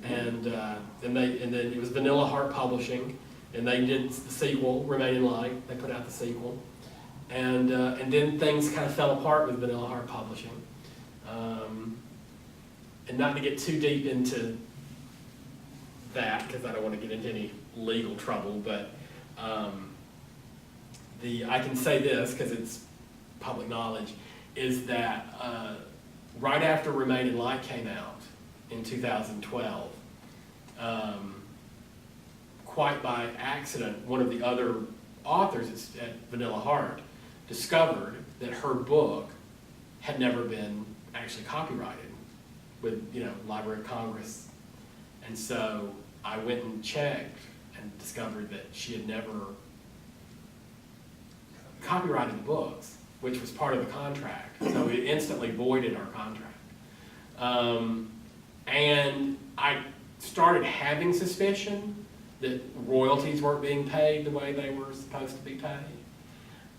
And then it was Vanilla Heart Publishing, and they did the sequel, Remain in Light. They put out the sequel, and then things kind of fell apart with Vanilla Heart Publishing. And not to get too deep into that, because I don't want to get into any legal trouble, but I can say this because it's public knowledge, is that right after Remain in Light came out, in 2012, quite by accident, one of the other authors at Vanilla Heart discovered that her book had never been actually copyrighted with, you know, Library of Congress. And so I went and checked and discovered that she had never copyrighted the books, which was part of the contract. So it instantly voided our contract. And I started having suspicion that royalties weren't being paid the way they were supposed to be paid.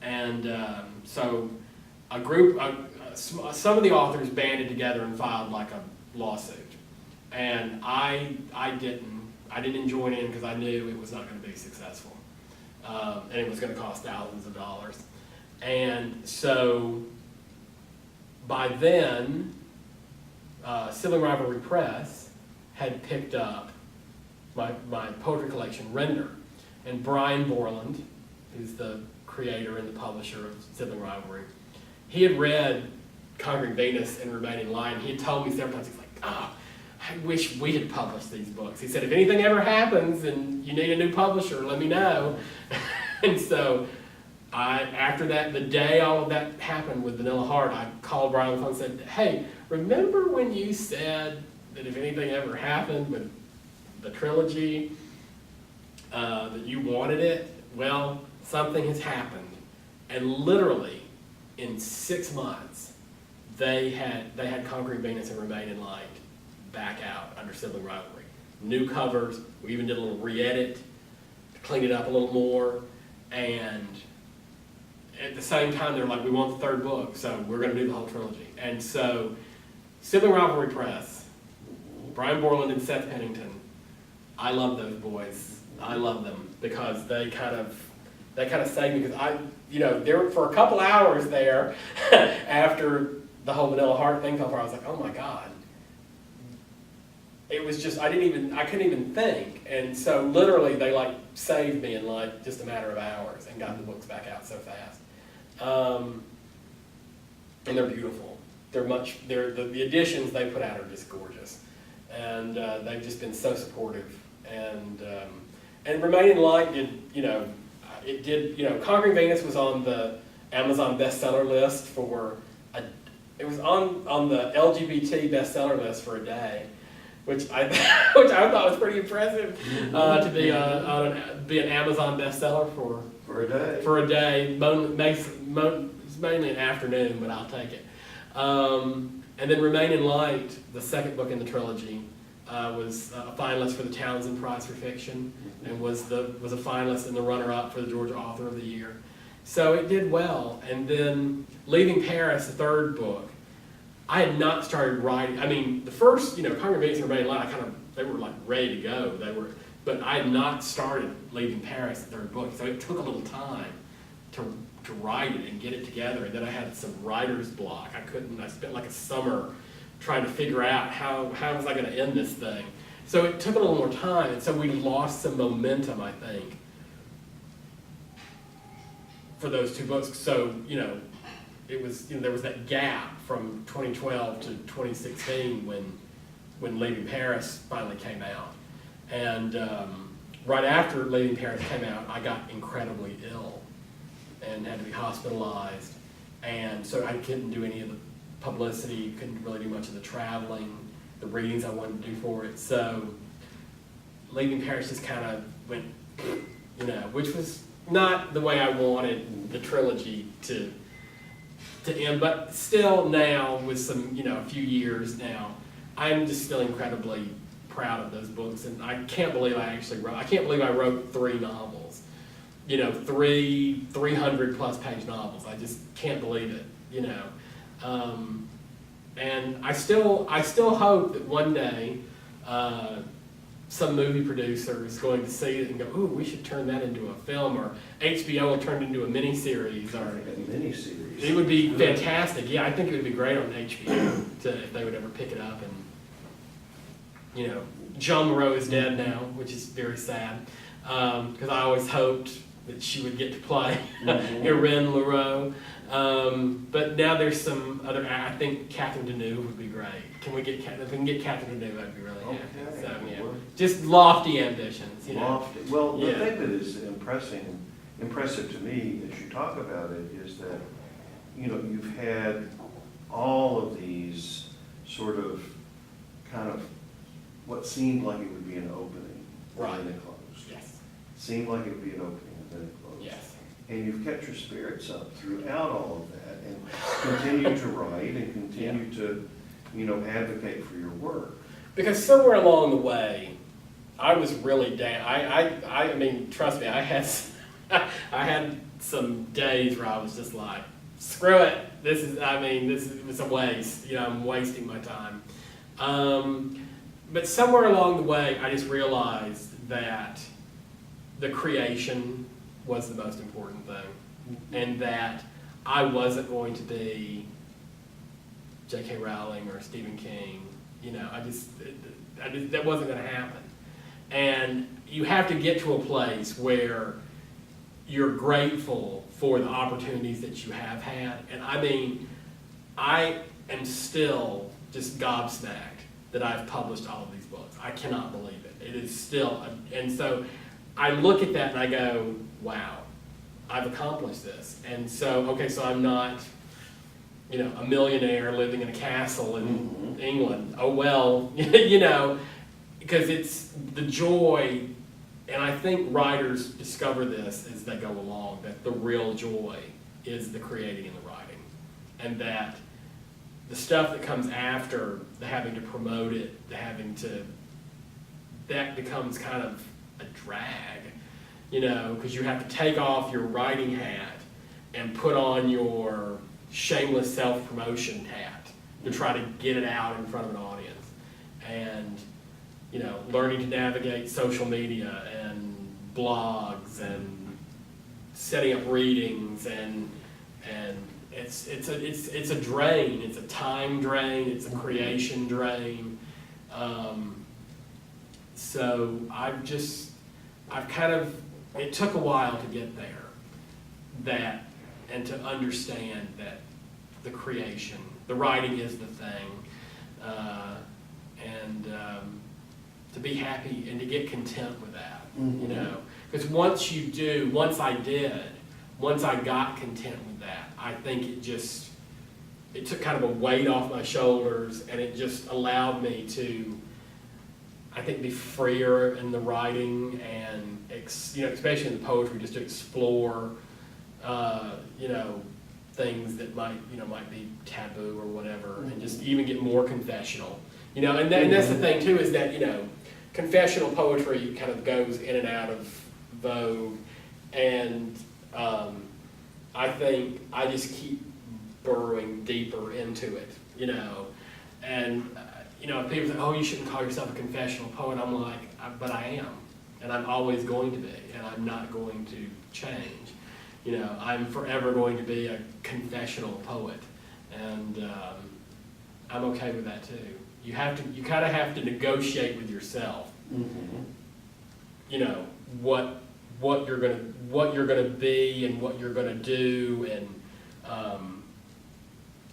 And so a group, some of the authors banded together and filed like a lawsuit. And I didn't join in because I knew it was not going to be successful. And it was going to cost thousands of dollars. And so by then, Sibling Rivalry Press had picked up my poetry collection, Render. And Brian Borland, who's the creator and the publisher of Sibling Rivalry, he had read Conquering Venus and Remaining Light. He had told me several times, he's like, oh, I wish we had published these books. He said, if anything ever happens and you need a new publisher, let me know. And so after that, the day all of that happened with Vanilla Heart, I called Brian on the phone and said, hey, remember when you said that if anything ever happened with the trilogy, that you wanted it? Well, something has happened. And literally, in 6 months, they had Conquering Venus and Remaining Light back out under Sibling Rivalry. New covers, we even did a little re-edit to clean it up a little more, and at the same time they're like, we want the 3rd book, so we're going to do the whole trilogy. And so Sibling Rivalry Press, Brian Borland and Seth Pennington, I love those boys. I love them because they kind of saved me, because there for a couple hours there after the whole Vanilla Heart thing fell apart, I was like, oh my God. It was just, I couldn't even think. And so literally they like saved me in like just a matter of hours and got the books back out so fast. And they're beautiful. The editions they put out are just gorgeous. And they've just been so supportive. And Remaining Light did, Conquering Venus was on the Amazon bestseller list it was on the LGBT bestseller list for a day, which I thought was pretty impressive, to be an Amazon bestseller for a day. It's mainly an afternoon, but I'll take it. And then Remaining Light, the 2nd book in the trilogy, was a finalist for the Townsend Prize for Fiction, and was a finalist and the runner-up for the Georgia Author of the Year. So it did well. And then Leaving Paris, the 3rd book, I had not started writing. I mean, the first, Conquering Venus and Remaining Light, they were like ready to go. But I had not started Leaving Paris, the 3rd book. So it took a little time to write it and get it together. And then I had some writer's block. I spent like a summer trying to figure out how was I going to end this thing. So it took a little more time, and so we lost some momentum, I think, for those 2 books. So, it was, there was that gap from 2012 to 2016 when Leaving Paris finally came out. And right after Leaving Paris came out, I got incredibly ill and had to be hospitalized. And so I couldn't do any of the publicity, couldn't really do much of the traveling, the readings I wanted to do for it. So Leaving Paris just kind of went, which was not the way I wanted the trilogy to end, but still now with some, a few years now, I'm just still incredibly proud of those books, and I can't believe I wrote 3 novels, 300 plus page novels. I just can't believe it, and I still hope that one day some movie producer is going to see it and go, ooh, we should turn that into a film, or HBO will turn it into a miniseries, or a miniseries. It would be fantastic. Yeah, I think it would be great on HBO if they would ever pick it up. And John Moreau is dead now, which is very sad, because I always hoped that she would get to play Irene Leroux. But now there's some other. I think Catherine Deneuve would be great. If we can get Catherine Deneuve, I'd be really happy. Okay. So just lofty ambitions. Lofty. Well, the thing that is impressive to me as you talk about it is that you've had all of these sort of kind of what seemed like it would be an opening, right, and then it closed. Yes. Seemed like it would be an opening and then it closed. Yes. And you've kept your spirits up throughout all of that, and continue to write and continue to, advocate for your work. Because somewhere along the way, I was really down. I mean, trust me, I had I had some days where I was just like, screw it. This is a waste. You know, I'm wasting my time. But somewhere along the way, I just realized that the creation was the most important thing, and that I wasn't going to be J.K. Rowling or Stephen King. You know, that wasn't going to happen. And you have to get to a place where you're grateful for the opportunities that you have had. And I mean, I am still just gobsmacked that I've published all of these books. I cannot believe it. It is still, and so I look at that and I go, wow, I've accomplished this. And so, okay, so I'm not, you know, a millionaire living in a castle in England. Oh, well, you know, because it's the joy, and I think writers discover this as they go along, that the real joy is the creating and the writing. And that the stuff that comes after, the having to promote it, that becomes kind of a drag, you know, because you have to take off your writing hat and put on your shameless self-promotion hat to try to get it out in front of an audience. And, you know, learning to navigate social media and blogs and setting up readings and it's a drain. It's a time drain. It's a creation drain. So it took a while to get there, and to understand that the creation, the writing is the thing, and to be happy and to get content with that, you know. Because once I got content with that, I think it took kind of a weight off my shoulders, and it just allowed me to, I think, be freer in the writing, and you know, especially in the poetry, just to explore, you know, things that might be taboo or whatever, and just even get more confessional, you know. And that's the thing too, is that, you know, confessional poetry kind of goes in and out of vogue, and I think I just keep burrowing deeper into it, you know. And you know, people say, oh, you shouldn't call yourself a confessional poet. I'm like, but I am, and I'm always going to be, and I'm not going to change. You know, I'm forever going to be a confessional poet, and I'm okay with that too. You kind of have to negotiate with yourself. You know, what you're gonna be and what you're gonna do,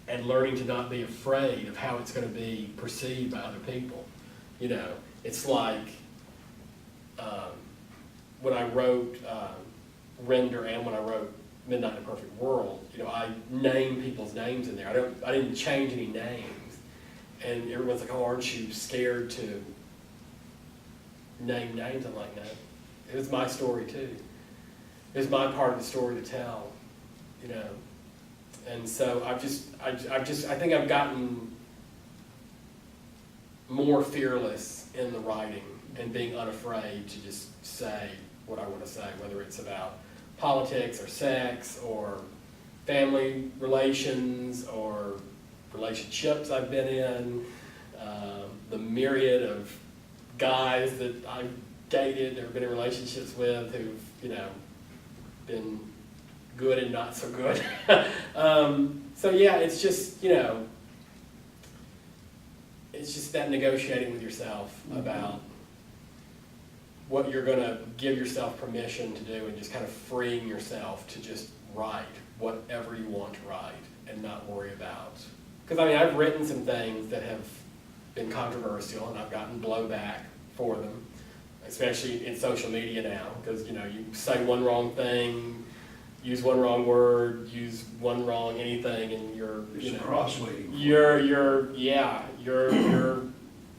and learning to not be afraid of how it's going to be perceived by other people. You know, it's like when I wrote Render and when I wrote Midnight in a Perfect World, you know, I named people's names in there. I didn't change any names, and everyone's like, "Oh, aren't you scared to name names?" I'm like, "No, it was my story too. It was my part of the story to tell." You know. And so I think I've gotten more fearless in the writing and being unafraid to just say what I want to say, whether it's about politics or sex or family relations or relationships I've been in, the myriad of guys that I've dated or been in relationships with who've, you know, been good and not so good. So yeah, it's just, you know, it's just that negotiating with yourself about what you're going to give yourself permission to do, and just kind of freeing yourself to just write whatever you want to write and not worry about. Because I mean, I've written some things that have been controversial, and I've gotten blowback for them, especially in social media now, because, you know, you say one wrong thing, use one wrong word, use one wrong anything, and you're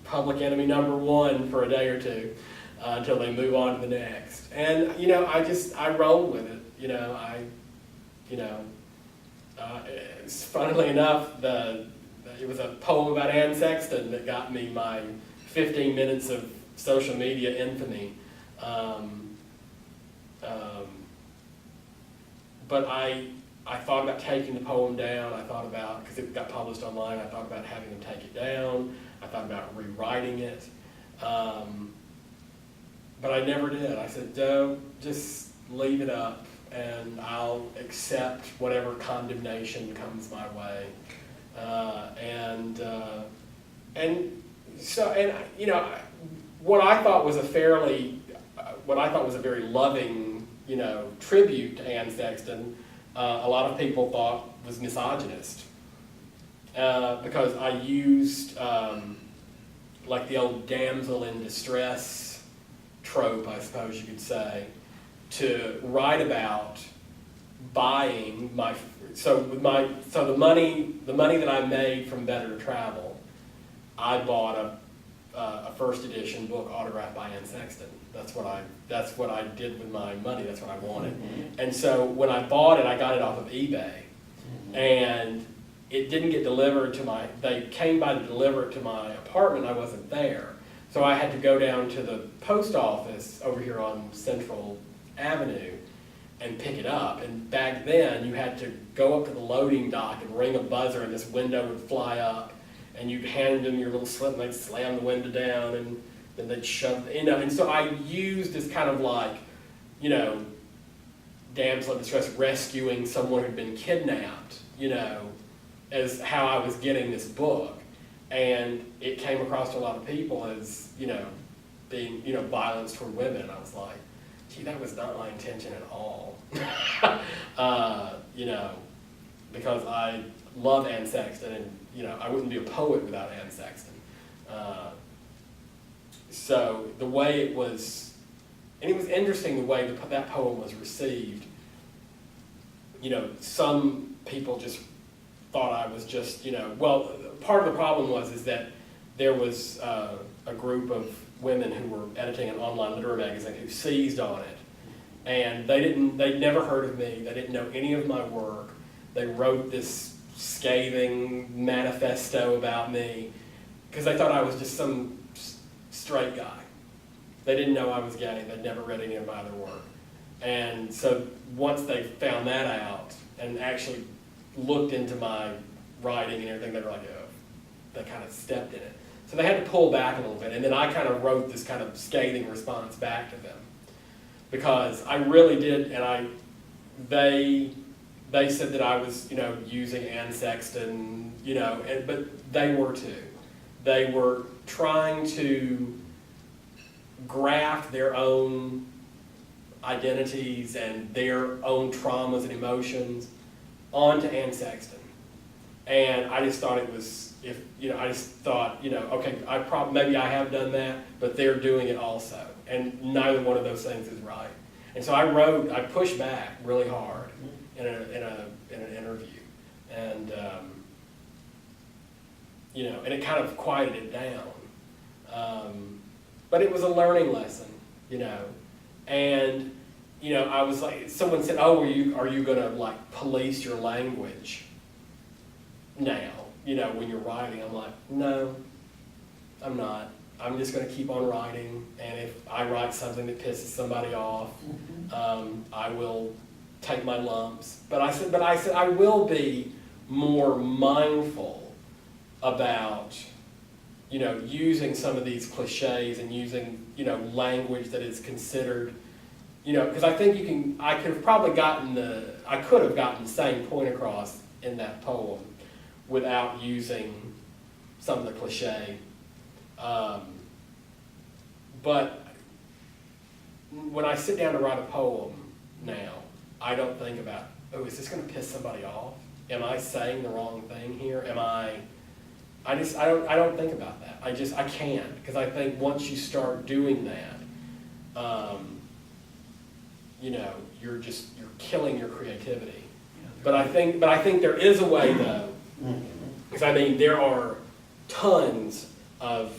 public enemy number one for a day or two, until they move on to the next. And you know, I roll with it. You know, funnily enough, it was a poem about Sexton that got me my 15 minutes of social media infamy. But I thought about taking the poem down. I thought about, because it got published online, I thought about having them take it down. I thought about rewriting it. But I never did. I said, no, just leave it up and I'll accept whatever condemnation comes my way. What I thought was a very loving, tribute to Anne Sexton, a lot of people thought was misogynist, because I used like the old damsel in distress trope, I suppose you could say, to write about buying the money that I made from Better Travel, I bought a first edition book autographed by Anne Sexton. That's what I did with my money. That's what I wanted. Mm-hmm. And so when I bought it, I got it off of eBay, mm-hmm. and it didn't get delivered to they came by to deliver it to my apartment. I wasn't there. So I had to go down to the post office over here on Central Avenue and pick it up. And back then, you had to go up to the loading dock and ring a buzzer, and this window would fly up, and you'd hand them your little slip, and they'd slam the window down, and then they'd shove, and so I used this kind of like, damsel in distress, rescuing someone who'd been kidnapped, as how I was getting this book. And it came across to a lot of people as, being, violence toward women. I was like, gee, that was not my intention at all. Because I love Anne Sexton, and, I wouldn't be a poet without Anne Sexton. So the way it was, and it was interesting the way that poem was received. Some people just thought I was just, well, part of the problem is that there was a group of women who were editing an online literary magazine who seized on it, and they'd never heard of me, they didn't know any of my work. They wrote this scathing manifesto about me because they thought I was just some straight guy. They didn't know I was gay. They'd never read any of my other work. And so once they found that out and actually looked into my writing and everything, they were like, oh, they kind of stepped in it. So they had to pull back a little bit. And then I kind of wrote this kind of scathing response back to them, because I really did, and they said that I was, using Anne Sexton, but they were too. They were trying to graft their own identities and their own traumas and emotions onto Anne Sexton. And I just thought it was, okay, maybe I have done that, but they're doing it also. And neither one of those things is right. And so I pushed back really hard in an interview. And, and it kind of quieted it down. But it was a learning lesson, and, I was like, someone said, oh, are you going to like police your language now, when you're writing? I'm like, no, I'm not. I'm just going to keep on writing, and if I write something that pisses somebody off, I will take my lumps. But I said I will be more mindful about, using some of these cliches and using, language that is considered, because I think I could have gotten the same point across in that poem without using some of the cliche. But when I sit down to write a poem now, I don't think about, oh, is this going to piss somebody off? Am I saying the wrong thing here? I don't think about that. I can't, because I think once you start doing that, you're killing your creativity. But I think there is a way, though, because there are tons of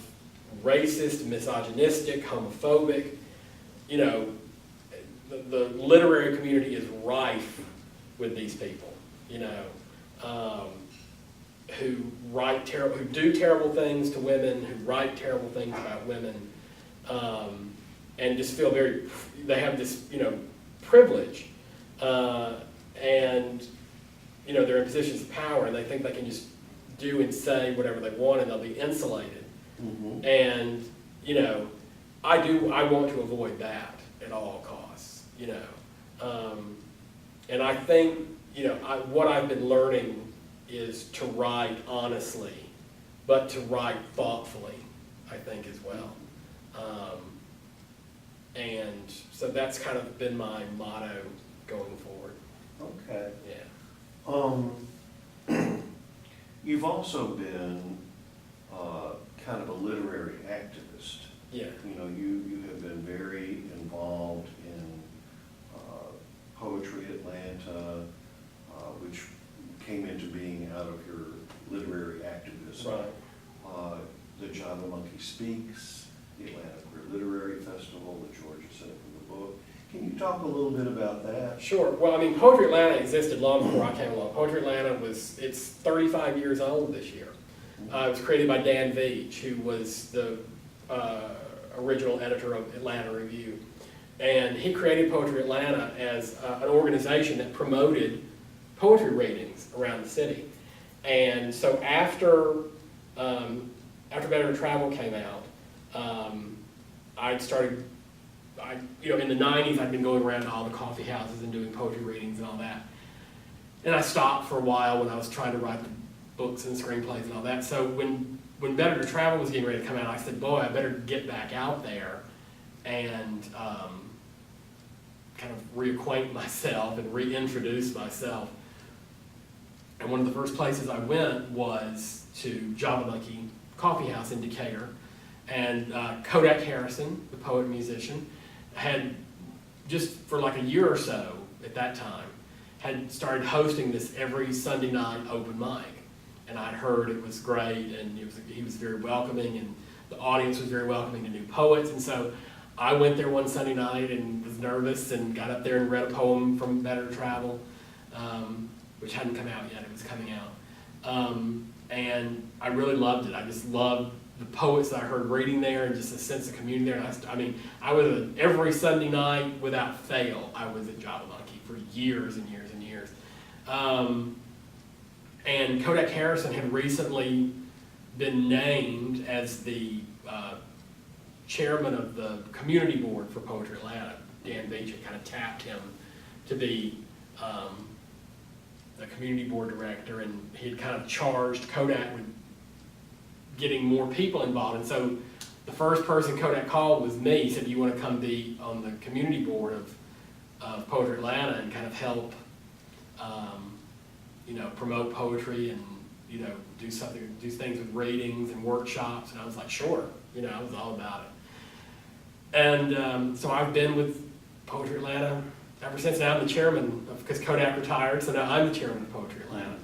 racist, misogynistic, homophobic, the literary community is rife with these people, who do terrible things to women, who write terrible things about women, and just feel they have this, privilege, and, they're in positions of power, and they think they can just do and say whatever they want, and they'll be insulated. Mhm. And, I want to avoid that at all costs, and I think, what I've been learning is to write honestly, but to write thoughtfully, I think, as well. And so that's kind of been my motto going forward. Okay. Yeah. You've also been kind of a literary activist. Yeah. You have been very involved in Poetry Atlanta, which came into being out of your literary activism. Right. The Java Monkey Speaks, the Atlanta Queer Literary Festival, the Georgia Center for the Book. Can you talk a little bit about that? Sure. Well, Poetry Atlanta existed long before I came along. Poetry Atlanta it's 35 years old this year. It was created by Dan Veach, who was the original editor of Atlanta Review. And he created Poetry Atlanta as an organization that promoted poetry readings around the city. And so after Better to Travel came out, in the 90s, I'd been going around to all the coffee houses and doing poetry readings and all that. And I stopped for a while when I was trying to write the books and screenplays and all that. So when Better to Travel was getting ready to come out, I said, boy, I better get back out there and kind of reacquaint myself and reintroduce myself. And one of the first places I went was to Java Monkey Coffee House in Decatur. And Kodak Harrison, the poet and musician, had just for like a year or so at that time, had started hosting this every Sunday night open mic. And I'd heard it was great, and he was very welcoming, and the audience was very welcoming to new poets. And so I went there one Sunday night and was nervous and got up there and read a poem from Better to Travel, which hadn't come out yet, it was coming out. And I really loved it. I just loved the poets that I heard reading there and just a sense of community there. And I was every Sunday night without fail, I was at Java Monkey for years and years and years. And Kodak Harrison had recently been named as the chairman of the community board for Poetry Atlanta. Dan Veach had kind of tapped him to be the community board director, and he had kind of charged Kodak with getting more people involved. And so the first person Kodak called was me. He said, you want to come be on the community board of Poetry Atlanta and kind of help promote poetry and do things with readings and workshops. And I was like, sure, I was all about it. And so I've been with Poetry Atlanta ever since. Now I'm the chairman, because Kodak retired, so now I'm the chairman of Poetry Atlanta.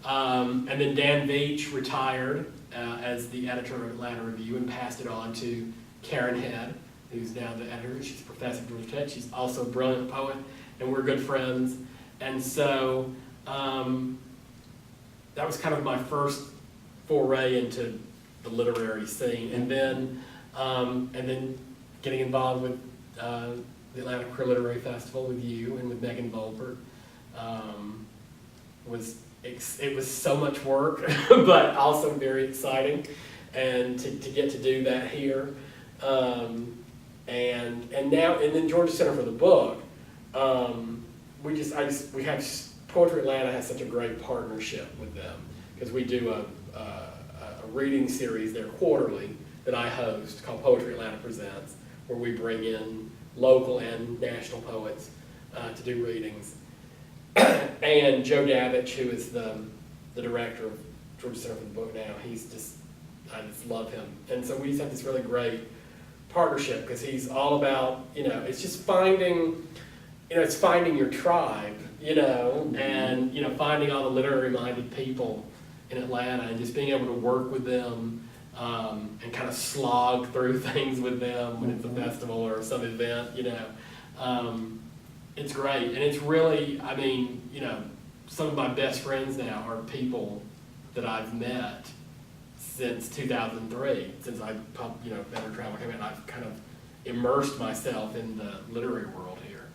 And then Dan Veach retired as the editor of Atlanta Review and passed it on to Karen Head, who's now the editor. She's a professor at Georgia Tech. She's also a brilliant poet, and we're good friends. And so that was kind of my first foray into the literary scene. And then getting involved with the Atlanta Queer Literary Festival with you and with Megan Volpert it was so much work, but also very exciting, and to get to do that here, and then Georgia Center for the Book. We have Poetry Atlanta has such a great partnership with them, because we do a reading series there quarterly that I host called Poetry Atlanta Presents, where we bring in local and national poets to do readings. And Joe Davich, who is the director of Georgia Center for the Book now, I just love him. And so we just have this really great partnership, because he's all about, it's just finding your tribe, and, finding all the literary-minded people in Atlanta and just being able to work with them and kind of slog through things with them when it's a festival or some event, It's great, and it's really, some of my best friends now are people that I've met since 2003, since Better Travel came out. I've kind of immersed myself in the literary world here.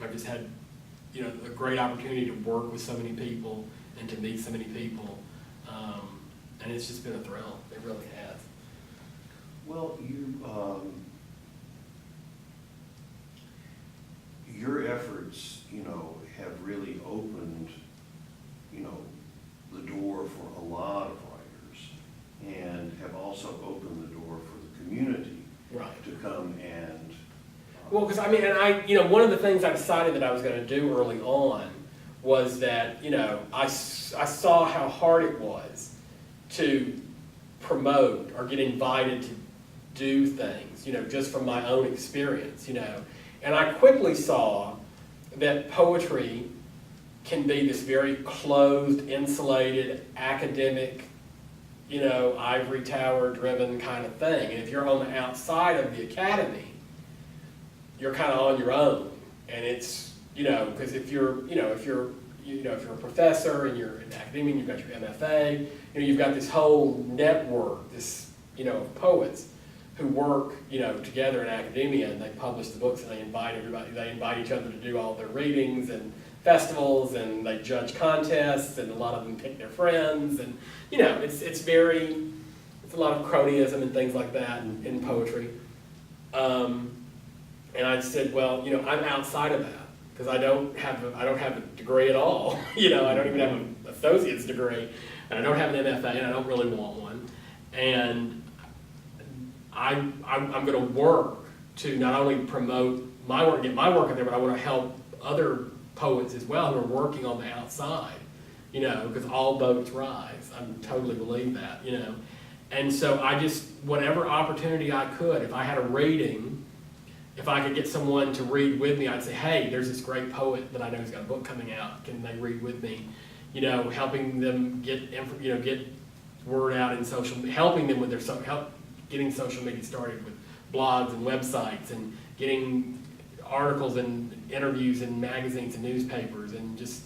I've just had, you know, a great opportunity to work with so many people and to meet so many people, and it's just been a thrill. It really has. Well, your efforts, you know, have really opened, you know, the door for a lot of writers, and have also opened the door for the community Right. to come and. Well, because I mean, and you know, one of the things I decided that I was going to do early on was that, you know, I saw how hard it was to promote or get invited to do things, you know, just from my own experience, you know. And I quickly saw that poetry can be this very closed, insulated, academic, you know, ivory tower driven kind of thing. And if you're on the outside of the academy, you're kind of on your own. And it's, you know, because if you're a professor and you're in academia and you've got your MFA, you know, you've got this whole network, this, you know, of poets who work, you know, together in academia, and they publish the books and they invite everybody, they invite each other to do all their readings and festivals, and they judge contests, and a lot of them pick their friends, and, you know, it's a lot of cronyism and things like that in poetry. And I said, well, you know, I'm outside of that, because I don't have a degree at all. You know, I don't even have an associate's degree, and I don't have an MFA, and I don't really want one. And I'm going to work to not only promote my work, get my work out there, but I want to help other poets as well who are working on the outside, you know, because all boats rise. I totally believe that, you know. And so I just, whatever opportunity I could, if I had a reading, if I could get someone to read with me, I'd say, hey, there's this great poet that I know who's got a book coming out. Can they read with me? You know, helping them get word out in social, helping them with their getting social media started with blogs and websites, and getting articles and interviews in magazines and newspapers, and just,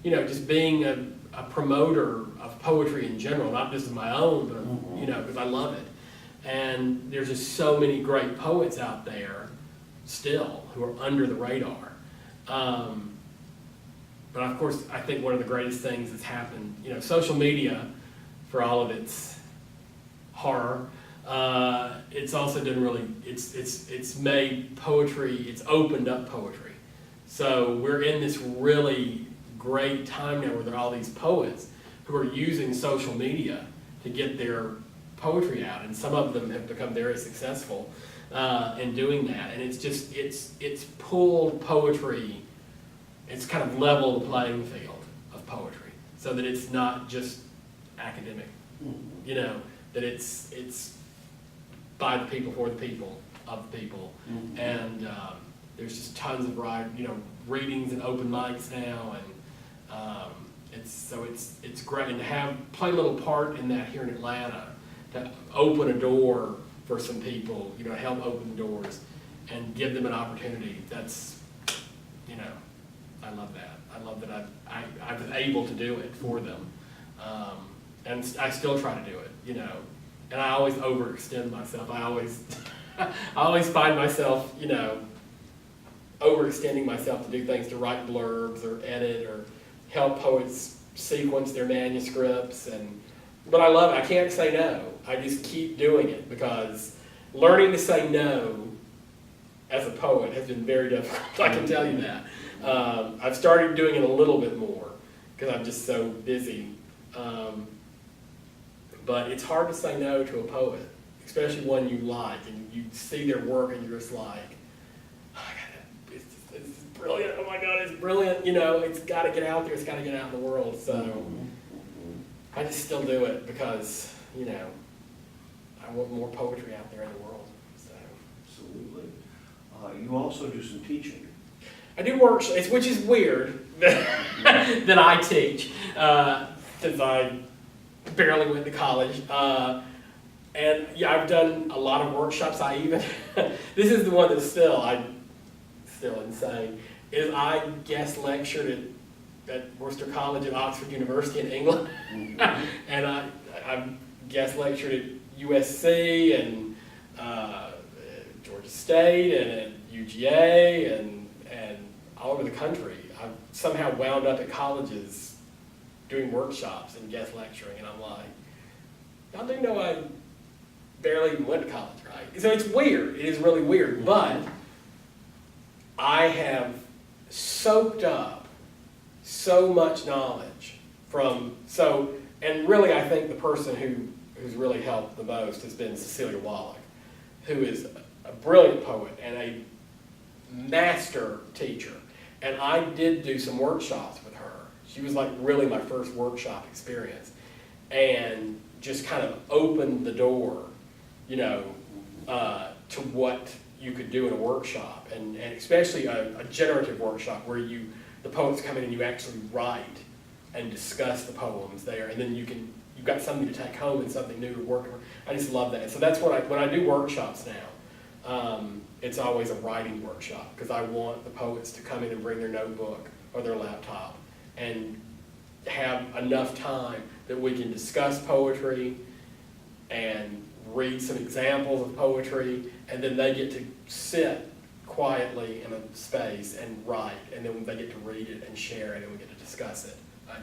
you know, just being a promoter of poetry in general, not just of my own, but, you know, because I love it. And there's just so many great poets out there still who are under the radar. But of course, I think one of the greatest things that's happened, you know, social media, for all of its horror, it's also done really, it's made poetry, it's opened up poetry. So we're in this really great time now where there are all these poets who are using social media to get their poetry out, and some of them have become very successful in doing that. And it's just, it's pulled poetry, it's kind of leveled the playing field of poetry, so that it's not just academic, you know, that it's by the people, for the people, of the people. And there's just tons of readings and open mics now, and it's great. And to play a little part in that here in Atlanta, to open a door for some people, you know, help open the doors and give them an opportunity. That's, you know, I love that. I love that I was able to do it for them. And I still try to do it, you know. And I always overextend myself. I always find myself, you know, overextending myself to do things, to write blurbs or edit or help poets sequence their manuscripts. But I love it. I can't say no. I just keep doing it, because learning to say no as a poet has been very difficult. I can tell you that. I've started doing it a little bit more because I'm just so busy. But it's hard to say no to a poet, especially one you like, and you see their work and you're just like, oh, it's brilliant, oh my God, it's brilliant, you know, it's got to get out there, it's got to get out in the world. So I just still do it because, you know, I want more poetry out there in the world. So. Absolutely. You also do some teaching. I do workshops, which is weird that I teach, since I barely went to college. And yeah, I've done a lot of workshops. This is the one that's still insane, is I guest lectured at Worcester College and Oxford University in England. And I guest lectured at USC and Georgia State and at UGA and all over the country. I've somehow wound up at colleges doing workshops and guest lecturing, and I'm like, y'all do know I barely even went to college, right? So it's weird. It is really weird, but I have soaked up so much knowledge and really I think the person who's really helped the most has been Cecilia Wallach, who is a brilliant poet and a master teacher. And I did do some workshops with her. She was like really my first workshop experience, and just kind of opened the door, to what you could do in a workshop, and especially a generative workshop where the poets come in and you actually write and discuss the poems there, and then you've got something to take home and something new to work on. I just love that. So that's when I do workshops now. It's always a writing workshop because I want the poets to come in and bring their notebook or their laptop and have enough time that we can discuss poetry and read some examples of poetry, and then they get to sit quietly in a space and write, and then they get to read it and share it, and we get to discuss it. I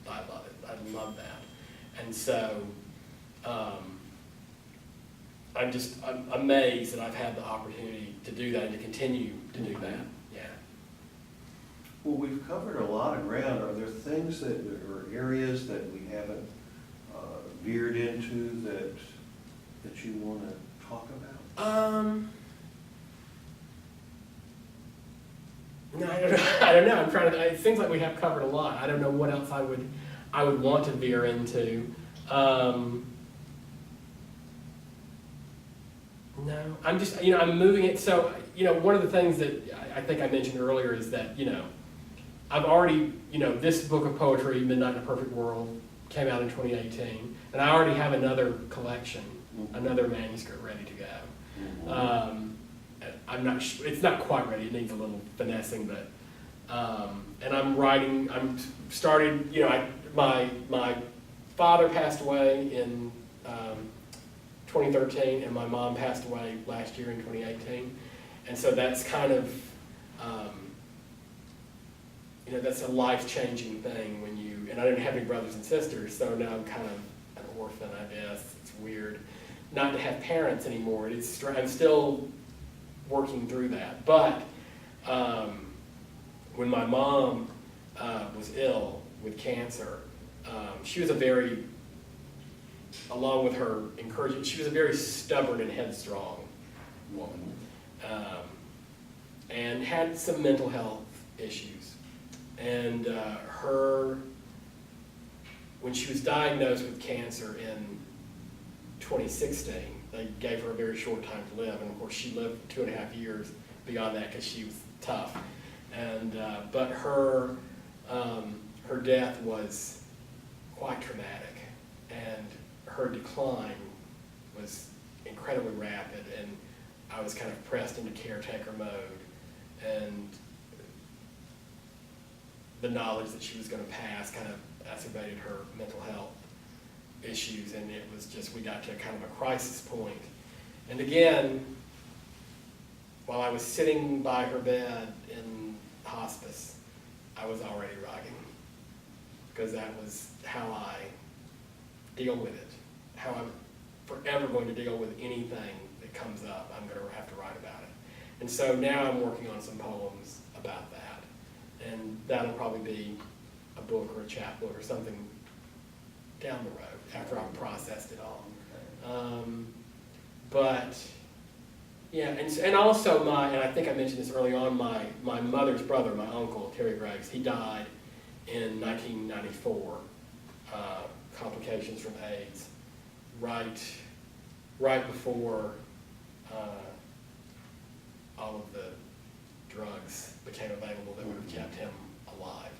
love it. I love that. And so I'm amazed that I've had the opportunity to do that and to continue to do that. Yeah. Well, we've covered a lot of ground. Are there things or areas that we haven't veered into that you want to talk about? No, I don't know. I'm trying to. It seems like we have covered a lot. I don't know what else I would want to veer into. No, I'm just, I'm moving it. So, one of the things that I think I mentioned earlier is that, I've already, this book of poetry, Midnight in a Perfect World, came out in 2018, and I already have another collection, another manuscript ready to go. I'm not sure, it's not quite ready, it needs a little finessing, but, and I'm started, my father passed away in 2013, and my mom passed away last year in 2018, and so that's kind of, that's a life-changing thing when and I didn't have any brothers and sisters, so now I'm kind of an orphan, I guess. It's weird not to have parents anymore. I'm still working through that, but when my mom was ill with cancer, she was along with her encouragement, she was a very stubborn and headstrong woman, and had some mental health issues. And when she was diagnosed with cancer in 2016, they gave her a very short time to live, and of course she lived 2.5 years beyond that because she was tough. And but her death was quite traumatic, and her decline was incredibly rapid, and I was kind of pressed into caretaker mode, and the knowledge that she was going to pass kind of exacerbated her mental health issues, and it was just, we got to kind of a crisis point. And again, while I was sitting by her bed in hospice, I was already writing, because that was how I deal with it, how I'm forever going to deal with anything that comes up. I'm going to have to write about it. And so now I'm working on some poems about that, and that'll probably be a book or a chapbook or something down the road after I've processed it all. But yeah, and also and I think I mentioned this early on, my mother's brother, my uncle, Terry Graves, he died in 1994, complications from AIDS, right before all of the drugs became available that would have kept him alive.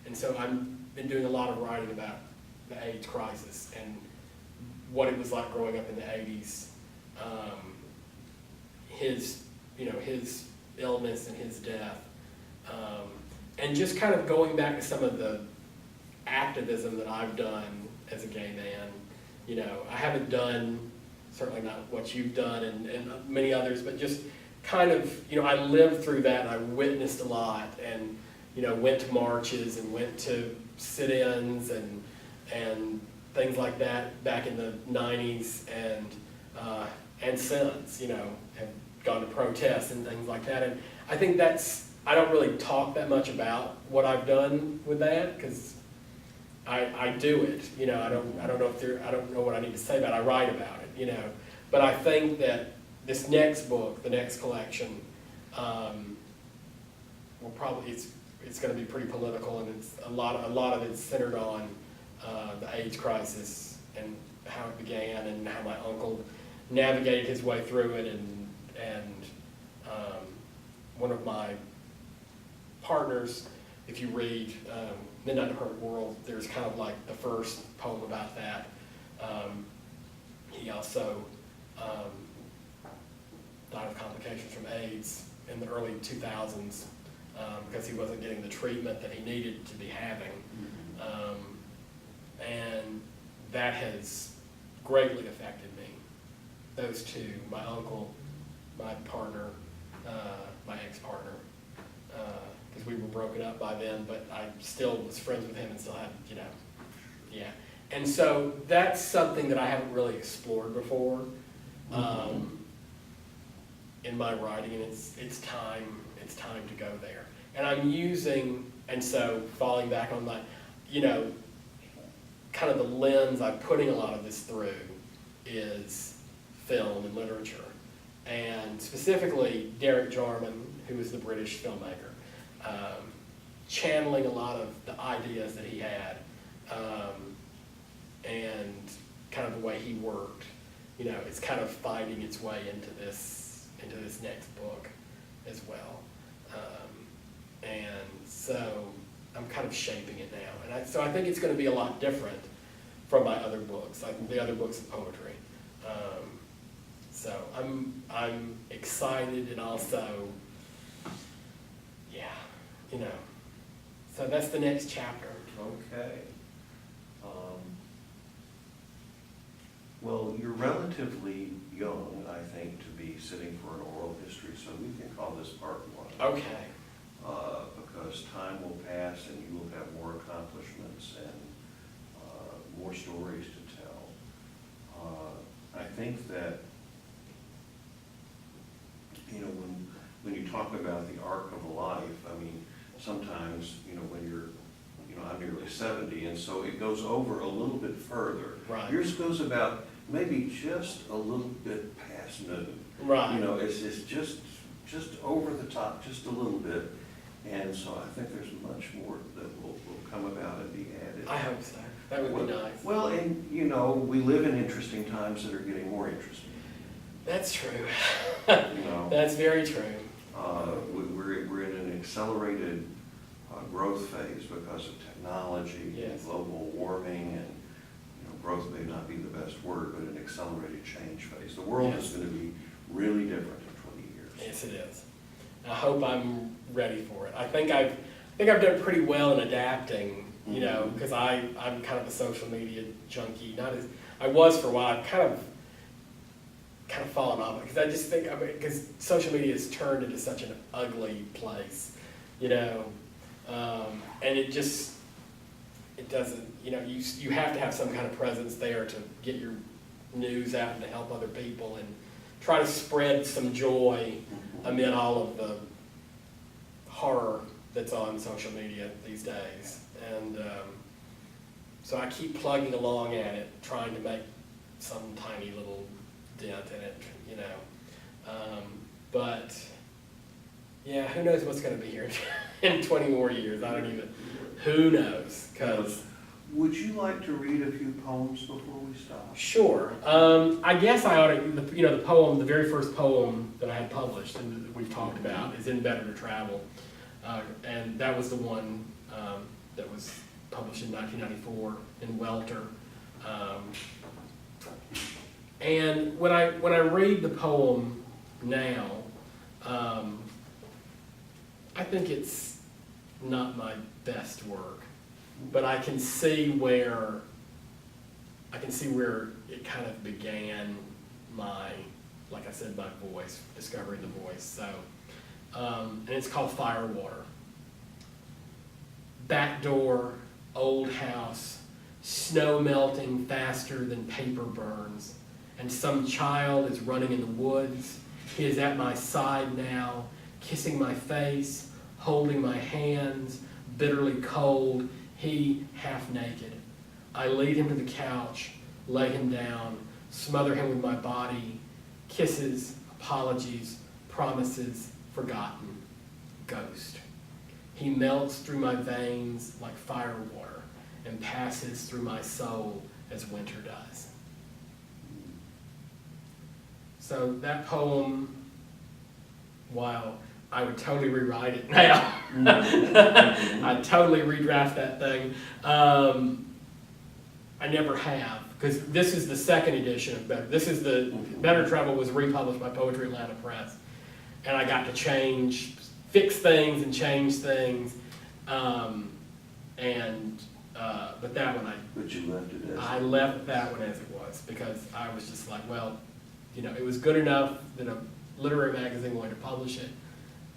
And so I've been doing a lot of writing about the AIDS crisis and what it was like growing up in the 80s, his illness and his death, and just kind of going back to some of the activism that I've done as a gay man. I haven't done certainly not what you've done and many others, but just kind of, I lived through that and I witnessed a lot and, went to marches and went to sit-ins and things like that back in the 90s and since, have gone to protests and things like that. And I think I don't really talk that much about what I've done with that because I do it, I don't know what I need to say about it. I write about it, But I think that this next book, the next collection, will probably it's going to be pretty political, and it's a lot of it's centered on the AIDS crisis and how it began and how my uncle navigated his way through it, and one of my partners, if you read Midnight in the Perfect World, there's kind of like the first poem about that. He also died of complications from AIDS in the early 2000s because he wasn't getting the treatment that he needed to be having. And that has greatly affected me. Those two, my uncle, my partner, my ex-partner, because we were broken up by then, but I still was friends with him and still had, yeah. And so that's something that I haven't really explored before in my writing, and it's time to go there. And I'm using, and so falling back on my, kind of the lens I'm putting a lot of this through is film and literature. And specifically Derek Jarman, who is the British filmmaker, channeling a lot of the ideas that he had and kind of the way he worked. It's kind of finding its way into this next book as well. And so I'm kind of shaping it now. And so I think it's going to be a lot different from my other books, like the other books of poetry. So I'm excited and also, so that's the next chapter. Okay. Well, you're relatively young, I think, to be sitting for an oral history, so we can call this part one. Okay. Because time will pass and you will have more accomplishments and more stories to tell. I think that, when you talk about the arc of a life, I mean, sometimes, when you're, I'm nearly 70, and so it goes over a little bit further. Right. Yours goes about maybe just a little bit past noon. Right. It's just over the top, just a little bit. And so I think there's much more that will come about and be added. I hope so. That would be nice. Well, and we live in interesting times that are getting more interesting. That's true. That's very true. We're in an accelerated growth phase because of technology, yes, global warming, and growth may not be the best word, but an accelerated change phase. The world yes, is going to be really different in 20 years. Yes, it is. I hope I'm ready for it. I think I've done pretty well in adapting, because I'm kind of a social media junkie. Not as I was for a while. I've kind of fallen off because I just think, because social media has turned into such an ugly place, and it doesn't, you have to have some kind of presence there to get your news out and to help other people and try to spread some joy amid all of the horror that's on social media these days. And so I keep plugging along at it, trying to make some tiny little dent in it, but yeah, who knows what's going to be here in 20 more years. Who knows, because... Would you like to read a few poems before we stop? Sure. I guess I ought to, the poem, the very first poem that I had published and that we've talked about is In Better to Travel. And that was the one that was published in 1994 in Welter. And when I read the poem now, I think it's not my best work, but I can see where it kind of began my, like I said, my voice, discovering the voice. So, and it's called Firewater. Back door, old house, snow melting faster than paper burns, and some child is running in the woods. He is at my side now, kissing my face, holding my hands, bitterly cold, he half naked. I lead him to the couch, lay him down, smother him with my body, kisses, apologies, promises, forgotten, ghost. He melts through my veins like fire water and passes through my soul as winter does. So that poem, while I would totally rewrite it now, I'd totally redraft that thing. I never have, because this is the second edition of Better. This is the Better Trouble was republished by Poetry Atlanta Press, and I got to fix things and change things, but that one But you left it as I left that one as it was, because I was just like, well, it was good enough that a literary magazine wanted to publish it,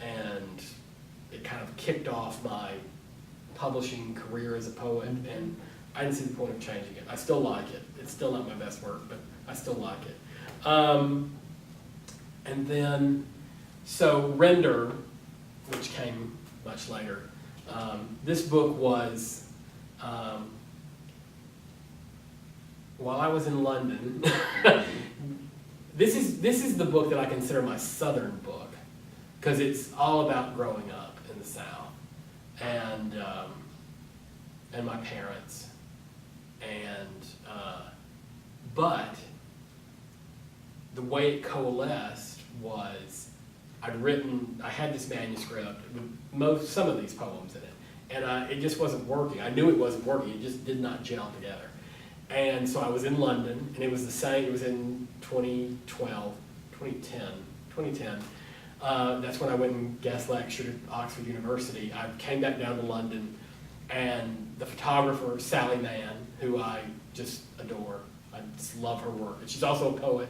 and it kind of kicked off my publishing career as a poet, and I didn't see the point of changing it. I still like it. It's still not my best work, but I still like it. And then, so Render, which came much later, this book was, while I was in London, this is the book that I consider my Southern book, because it's all about growing up in the South, and my parents, but the way it coalesced was I had this manuscript with some of these poems in it, and it just wasn't working. I knew it wasn't working. It just did not gel together. And so I was in London, and it was the same. It was in 2010. That's when I went and guest lectured at Oxford University. I came back down to London, and the photographer, Sally Mann, who I just adore, I just love her work, and she's also a poet,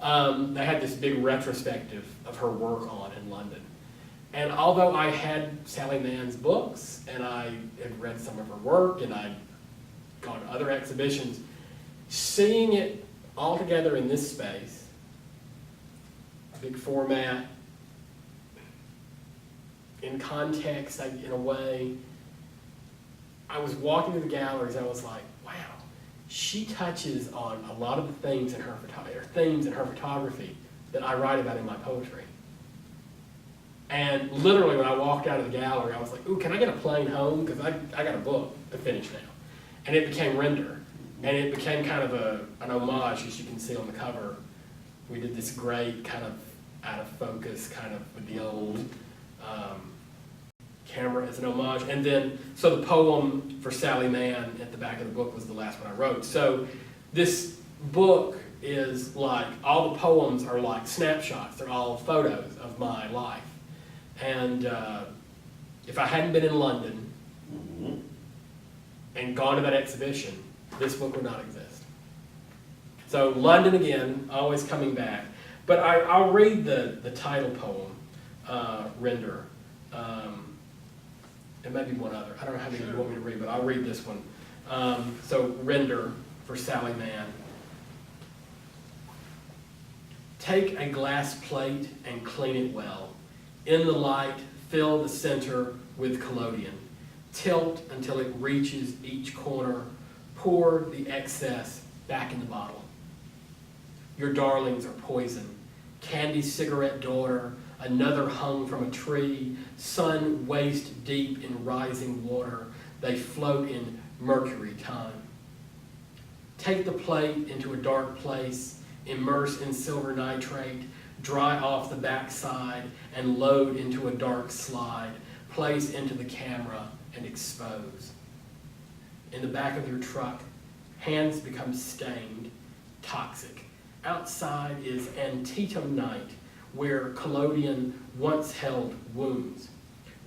they had this big retrospective of her work on in London. And although I had Sally Mann's books, and I had read some of her work, and I'd gone to other exhibitions, seeing it all together in this space, big format, in context, in a way, I was walking through the galleries, I was like, wow, she touches on a lot of the themes in her photography that I write about in my poetry. And literally when I walked out of the gallery, I was like, ooh, can I get a plane home? Because I got a book to finish now. And it became Render. And it became kind of an homage, as you can see on the cover. We did this great kind of out of focus, kind of with the old camera as an homage. And then, so the poem for Sally Mann at the back of the book was the last one I wrote. So this book is like, all the poems are like snapshots. They're all photos of my life. And if I hadn't been in London and gone to that exhibition, this book would not exist. So London again, always coming back. But I'll read the title poem, Render, and maybe one other. I don't know how many you want me to read, but I'll read this one. So Render for Sally Mann. Take a glass plate and clean it well. In the light, fill the center with collodion. Tilt until it reaches each corner. Pour the excess back in the bottle. Your darlings are poison. Candy cigarette daughter, another hung from a tree, sun waist deep in rising water. They float in mercury time. Take the plate into a dark place, immerse in silver nitrate, dry off the backside, and load into a dark slide. Place into the camera and expose. In the back of your truck, hands become stained, toxic. Outside is Antietam night, where collodion once held wounds.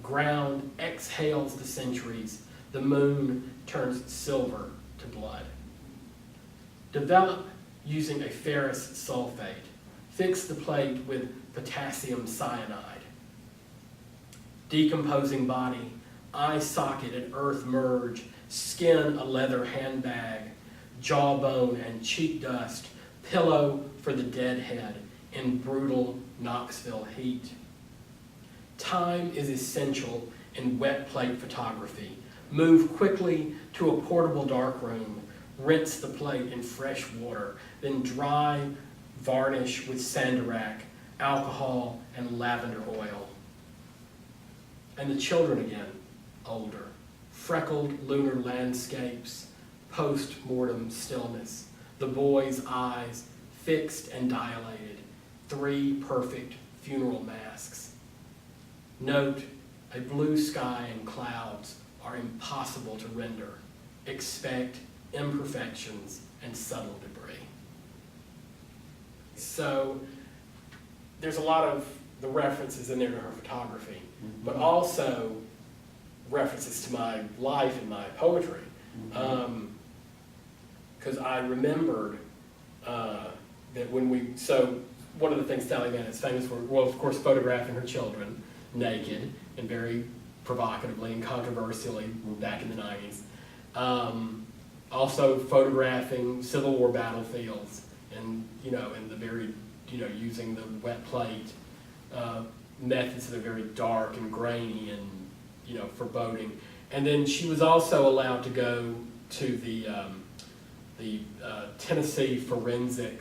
Ground exhales the centuries. The moon turns silver to blood. Develop using a ferrous sulfate. Fix the plate with potassium cyanide. Decomposing body, eye socket and earth merge, skin a leather handbag, jawbone and cheek dust, pillow for the dead head in brutal Knoxville heat. Time is essential in wet plate photography. Move quickly to a portable darkroom, rinse the plate in fresh water, then dry varnish with sandarac, alcohol, and lavender oil. And the children again, older. Freckled lunar landscapes, post-mortem stillness. The boy's eyes fixed and dilated. 3 perfect funeral masks. Note, a blue sky and clouds are impossible to render. Expect imperfections and subtle debris. So there's a lot of the references in there to her photography, but also references to my life and my poetry. Because I remembered that when so one of the things Sally Mann is famous for, well, of course, photographing her children naked and very provocatively and controversially back in the 90s. Also photographing Civil War battlefields and, in the very, using the wet plate methods that are very dark and grainy and, foreboding. And then she was also allowed to go to the Tennessee forensic,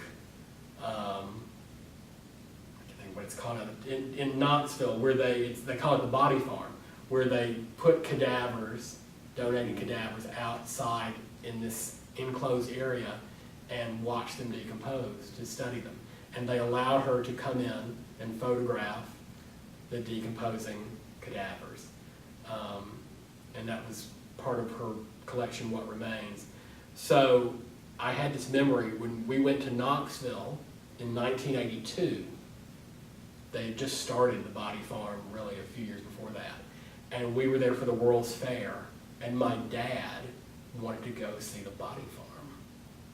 I can't think what it's called, in Knoxville, where they call it the body farm, where they put cadavers, donated cadavers outside in this enclosed area and watch them decompose, to study them. And they allowed her to come in and photograph the decomposing cadavers. And that was part of her collection, What Remains. So I had this memory when we went to Knoxville in 1982. They had just started the body farm really a few years before that. And we were there for the World's Fair, and my dad wanted to go see the body farm,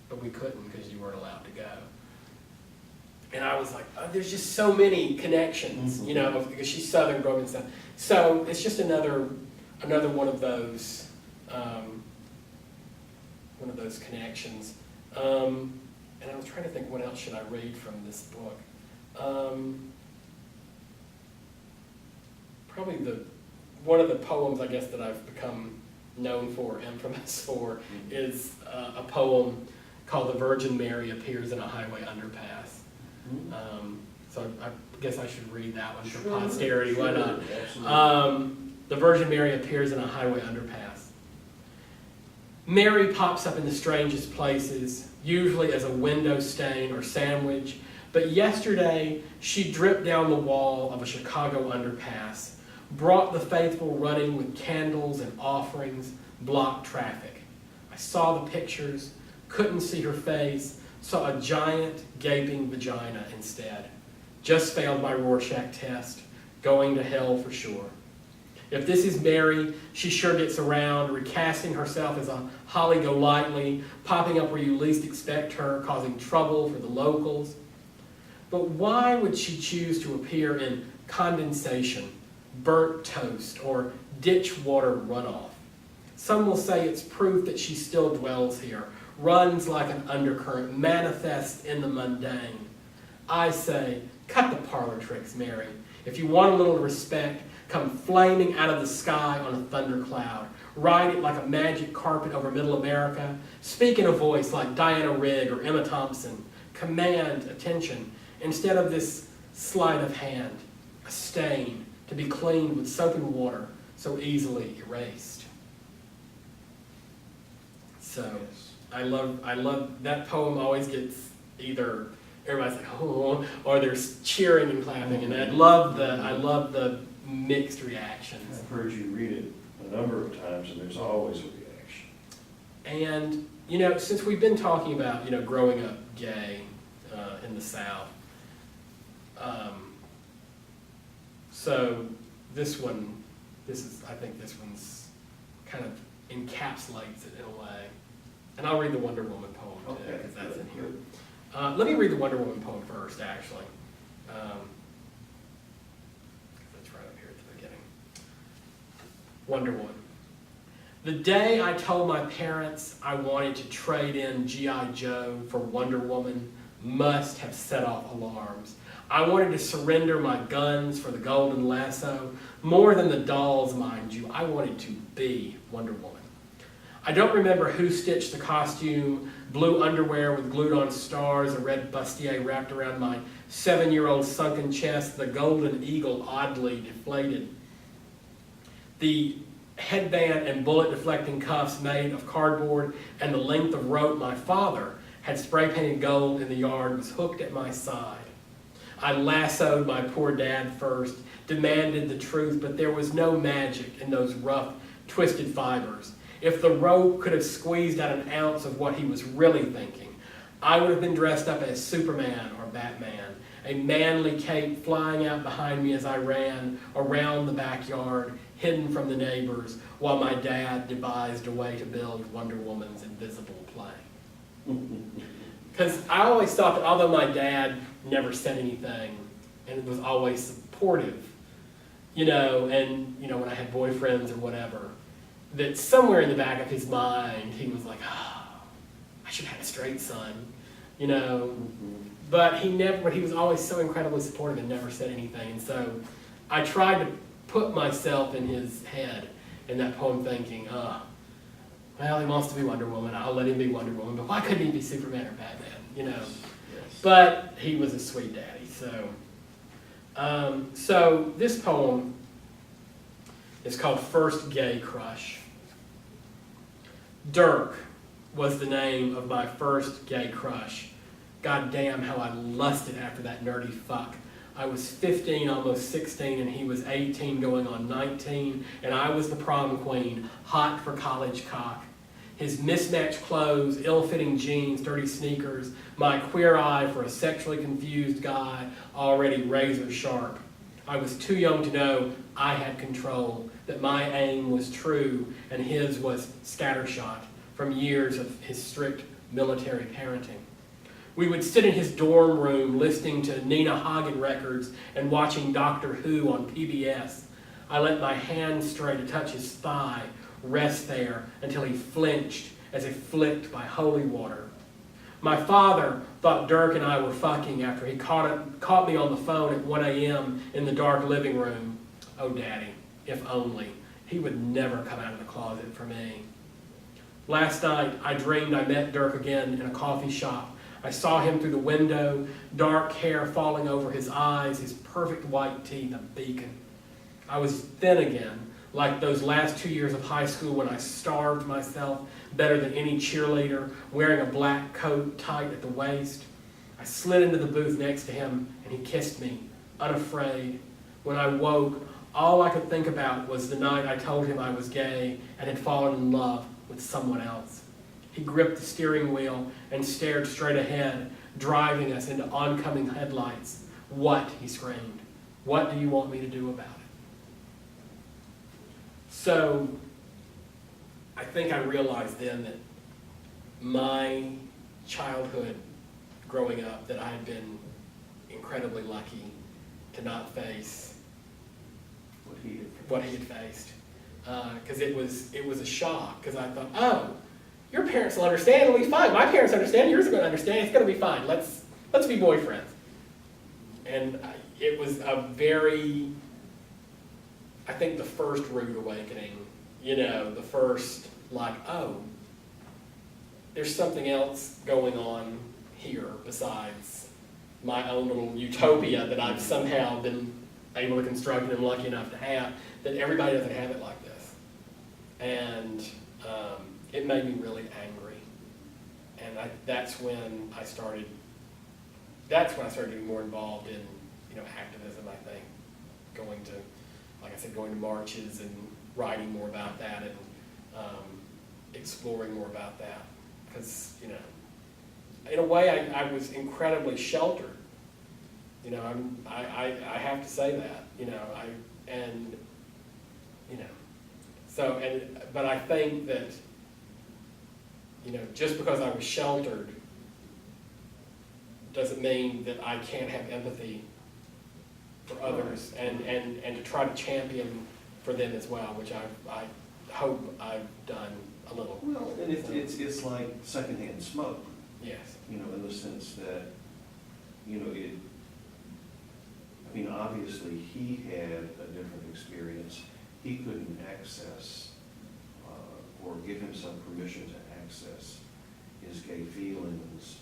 but we couldn't because you weren't allowed to go. And I was like, oh, there's just so many connections, because she's Southern, grew up in South. So it's just another one of those connections. And I was trying to think, what else should I read from this book? Probably one of the poems, I guess, that I've become known for, infamous for, is a poem called "The Virgin Mary Appears in a Highway Underpass." So I guess I should read that one for posterity. Why not? The Virgin Mary appears in a highway underpass. Mary pops up in the strangest places, usually as a window stain or sandwich, but yesterday she dripped down the wall of a Chicago underpass, brought the faithful running with candles and offerings, blocked traffic. I saw the pictures, couldn't see her face, saw a giant gaping vagina instead. Just failed my Rorschach test, going to hell for sure. If this is Mary, she sure gets around, recasting herself as a Holly Golightly, popping up where you least expect her, causing trouble for the locals. But why would she choose to appear in condensation, burnt toast, or ditch water runoff? Some will say it's proof that she still dwells here, runs like an undercurrent, manifests in the mundane. I say, cut the parlor tricks, Mary. If you want a little respect, come flaming out of the sky on a thundercloud. Ride it like a magic carpet over middle America. Speak in a voice like Diana Rigg or Emma Thompson. Command attention instead of this sleight of hand, a stain to be cleaned with soap and water so easily erased. So I love that poem. Always gets either everybody's like, oh, or there's cheering and clapping, and I love the mixed reactions. I've heard you read it a number of times, and there's always a reaction. And since we've been talking about growing up gay in the South, so I think this one's kind of encapsulates it in a way. And I'll read the Wonder Woman poem too, because that's in here. Let me read the Wonder Woman poem first, actually. That's right up here at the beginning. Wonder Woman. The day I told my parents I wanted to trade in G.I. Joe for Wonder Woman must have set off alarms. I wanted to surrender my guns for the golden lasso. More than the dolls, mind you, I wanted to be Wonder Woman. I don't remember who stitched the costume, blue underwear with glued-on stars, a red bustier wrapped around my 7-year-old sunken chest, the golden eagle oddly deflated. The headband and bullet-deflecting cuffs made of cardboard and the length of rope my father had spray-painted gold in the yard was hooked at my side. I lassoed my poor dad first, demanded the truth, but there was no magic in those rough, twisted fibers. If the rope could have squeezed out an ounce of what he was really thinking, I would have been dressed up as Superman or Batman, a manly cape flying out behind me as I ran around the backyard, hidden from the neighbors, while my dad devised a way to build Wonder Woman's invisible plane. Because I always thought that although my dad never said anything and was always supportive, and when I had boyfriends or whatever, that somewhere in the back of his mind he was like, oh, I should have had a straight son, But he was always so incredibly supportive and never said anything. And so I tried to put myself in his head in that poem thinking, well, he wants to be Wonder Woman, I'll let him be Wonder Woman, but why couldn't he be Superman or Batman, Yes. But he was a sweet daddy, so this poem is called First Gay Crush. Dirk was the name of my first gay crush. God damn how I lusted after that nerdy fuck. I was 15, almost 16, and he was 18 going on 19, and I was the prom queen, hot for college cock. His mismatched clothes, ill-fitting jeans, dirty sneakers, my queer eye for a sexually confused guy, already razor sharp. I was too young to know I had control, that my aim was true and his was scattershot from years of his strict military parenting. We would sit in his dorm room listening to Nina Hagen records and watching Doctor Who on PBS. I let my hand stray to touch his thigh, rest there until he flinched as if flicked by holy water. My father thought Dirk and I were fucking after he caught me on the phone at 1 a.m. in the dark living room. Oh, Daddy, if only. He would never come out of the closet for me. Last night, I dreamed I met Dirk again in a coffee shop. I saw him through the window, dark hair falling over his eyes, his perfect white teeth a beacon. I was thin again, like those last 2 years of high school when I starved myself better than any cheerleader, wearing a black coat tight at the waist. I slid into the booth next to him, and he kissed me, unafraid. When I woke, all I could think about was the night I told him I was gay and had fallen in love with someone else. He gripped the steering wheel and stared straight ahead, driving us into oncoming headlights. What, he screamed, what do you want me to do about it? So, I think I realized then that my childhood growing up, that I had been incredibly lucky to not face what he had faced. Because it was a shock, because I thought, oh, your parents will understand, it'll be fine. My parents understand, yours are going to understand, it's going to be fine. Let's be boyfriends. And it was a very, I think the first rude awakening, the first, like, oh, there's something else going on here besides my own little utopia that I've somehow been able to construct and am lucky enough to have, that everybody doesn't have it like this. And it made me really angry. And that's when I started getting more involved in, activism, I think. Going to marches and writing more about that and exploring more about that. Because, in a way I was incredibly sheltered. I have to say that, but I think that, just because I was sheltered doesn't mean that I can't have empathy for others and to try to champion for them as well, which I hope I've done a little. Well, and it's like secondhand smoke, Yes. you know, in the sense that, you know, I mean, obviously, he had a different experience. He couldn't access or give himself permission to access his gay feelings.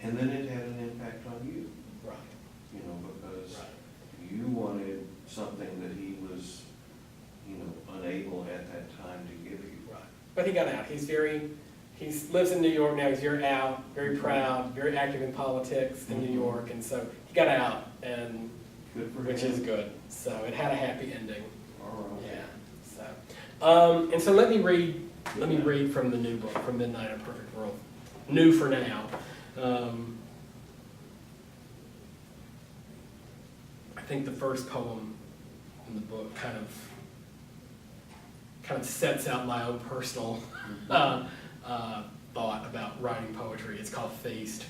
And then it had an impact on you, Right. you know, because Right. you wanted something that he was, you know, unable at that time to give you. Right. But he got out. He lives in New York now. He's very out, very proud, very active in politics in New York, and so he got out, and Good for him. which is good. So it had a happy ending. All right. Yeah. So, and so let me read from the new book, from Midnight in a Perfect World. New for now. I think the first poem in the book kind of sets out my own personal thought about writing poetry. It's called Feast.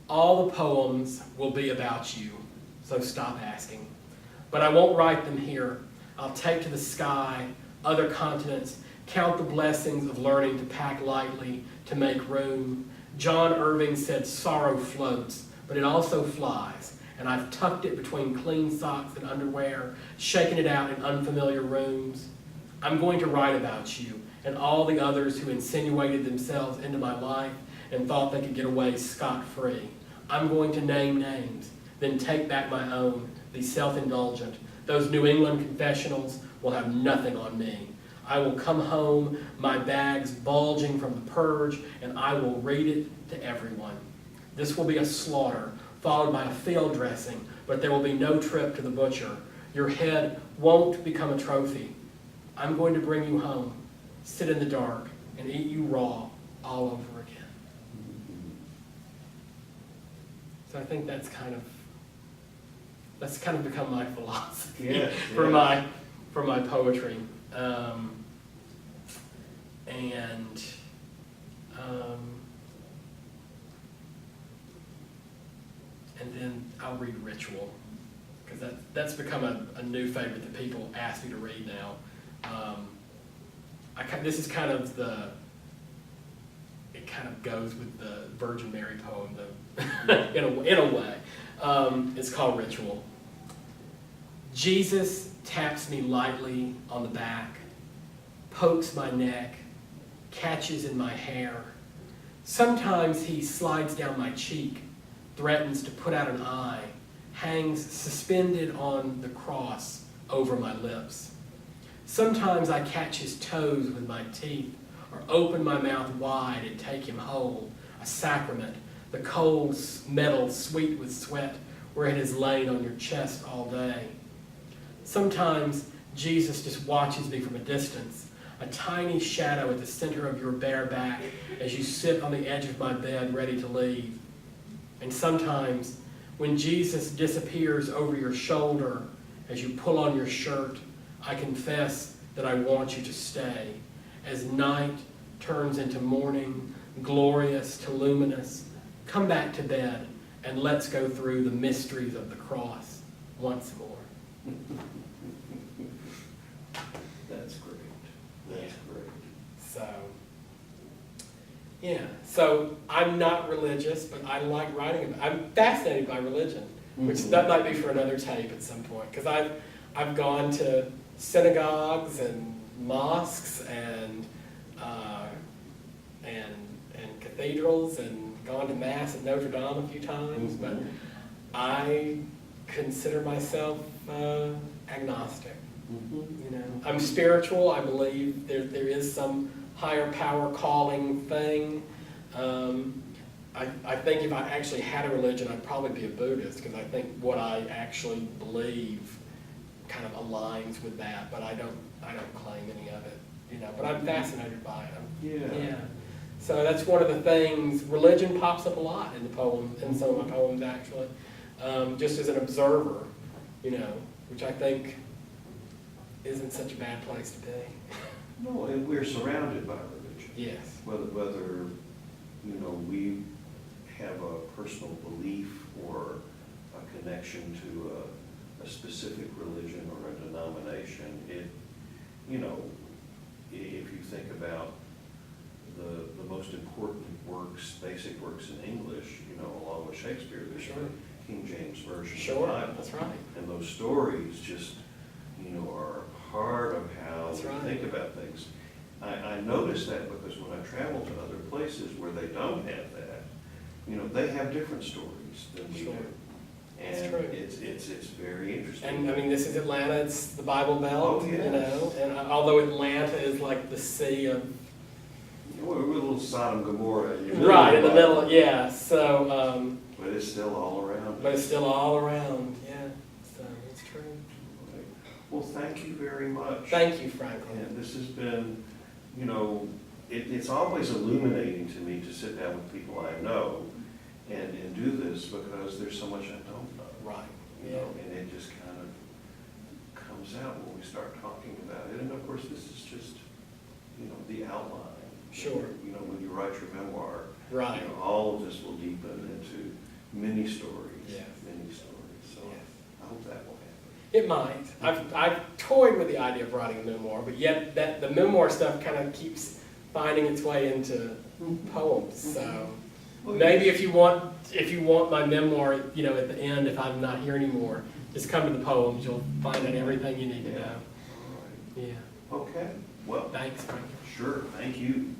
All the poems will be about you, so stop asking. But I won't write them here. I'll take to the sky, other continents, count the blessings of learning to pack lightly, to make room. John Irving said sorrow floats, but it also flies. And I've tucked it between clean socks and underwear, shaken it out in unfamiliar rooms. I'm going to write about you and all the others who insinuated themselves into my life and thought they could get away scot-free. I'm going to name names, then take back my own, be self-indulgent. Those New England confessionals will have nothing on me. I will come home, my bags bulging from the purge, and I will read it to everyone. This will be a slaughter, followed by a field dressing, but there will be no trip to the butcher. Your head won't become a trophy. I'm going to bring you home, sit in the dark, and eat you raw all over again. So I think that's kind of become my philosophy for my poetry. And then I'll read Ritual, because that's become a new favorite that people ask me to read now. This is kind of it kind of goes with the Virgin Mary poem, in a way. It's called Ritual. Jesus taps me lightly on the back, pokes my neck, catches in my hair. Sometimes he slides down my cheek, threatens to put out an eye, hangs suspended on the cross over my lips. Sometimes I catch his toes with my teeth, or open my mouth wide and take him whole, a sacrament, the cold metal sweet with sweat, where it has lain on your chest all day. Sometimes Jesus just watches me from a distance, a tiny shadow at the center of your bare back as you sit on the edge of my bed ready to leave. And sometimes when Jesus disappears over your shoulder as you pull on your shirt, I confess that I want you to stay. As night turns into morning, glorious to luminous, come back to bed and let's go through the mysteries of the cross once more. That's great. That's great. So I'm not religious, but I like writing about it. I'm fascinated by religion, which that might be for another tape at some point, because I've gone to synagogues and mosques and cathedrals and gone to mass at Notre Dame a few times, but I consider myself agnostic. You know, I'm spiritual. I believe there is some higher power calling thing. I think if I actually had a religion, I'd probably be a Buddhist, because I think what I actually believe kind of aligns with that, but I don't claim any of it, you know, but I'm fascinated by it. Yeah. So that's one of the things. Religion pops up a lot in the poem, in some of my poems actually, just as an observer, you know, which I think isn't such a bad place to be. No, and we're surrounded by religion. Yes. Whether you know, we have a personal belief or a connection to a specific religion or a denomination, you know, if you think about the most important works, basic works in English, you know, along with Shakespeare, there's Sure. the King James Version of Sure, the Bible. that's right. And those stories just, you know, are a part of how That's we right. think about things. I notice that because when I travel to other places where they don't have that, you know, they have different stories than we Sure. do. That's And true. it's very interesting. And I mean, this is Atlanta, it's the Bible Belt, Oh, you yes. know, and although Atlanta is like the sea of, We're a little Sodom Gomorrah in the middle. right, in the of middle, it, yeah, so, But it's still all around. but it's still all around, yeah, so it's true. Right. Well, thank you very much. Thank you, Franklin. And this has been, you know, it's always illuminating to me to sit down with people I know and do this because there's so much I don't know. Right, You yeah, know, and it just kind of comes out when we start talking about it. And of course, this is just, you know, the outline. Sure. You know, when you write your memoir, right, you know, all of this will deepen into many stories. Yes. Many stories. So Yes. I hope that will happen. It might. I've toyed with the idea of writing a memoir, but yet that the memoir stuff kind of keeps finding its way into poems, so. Well, Maybe yes. if you want my memoir, you know, at the end, if I'm not here anymore, just come to the poems, you'll find out everything you need to Yeah. know. All right. Yeah, Okay, well, thanks, Frank. sure, thank you.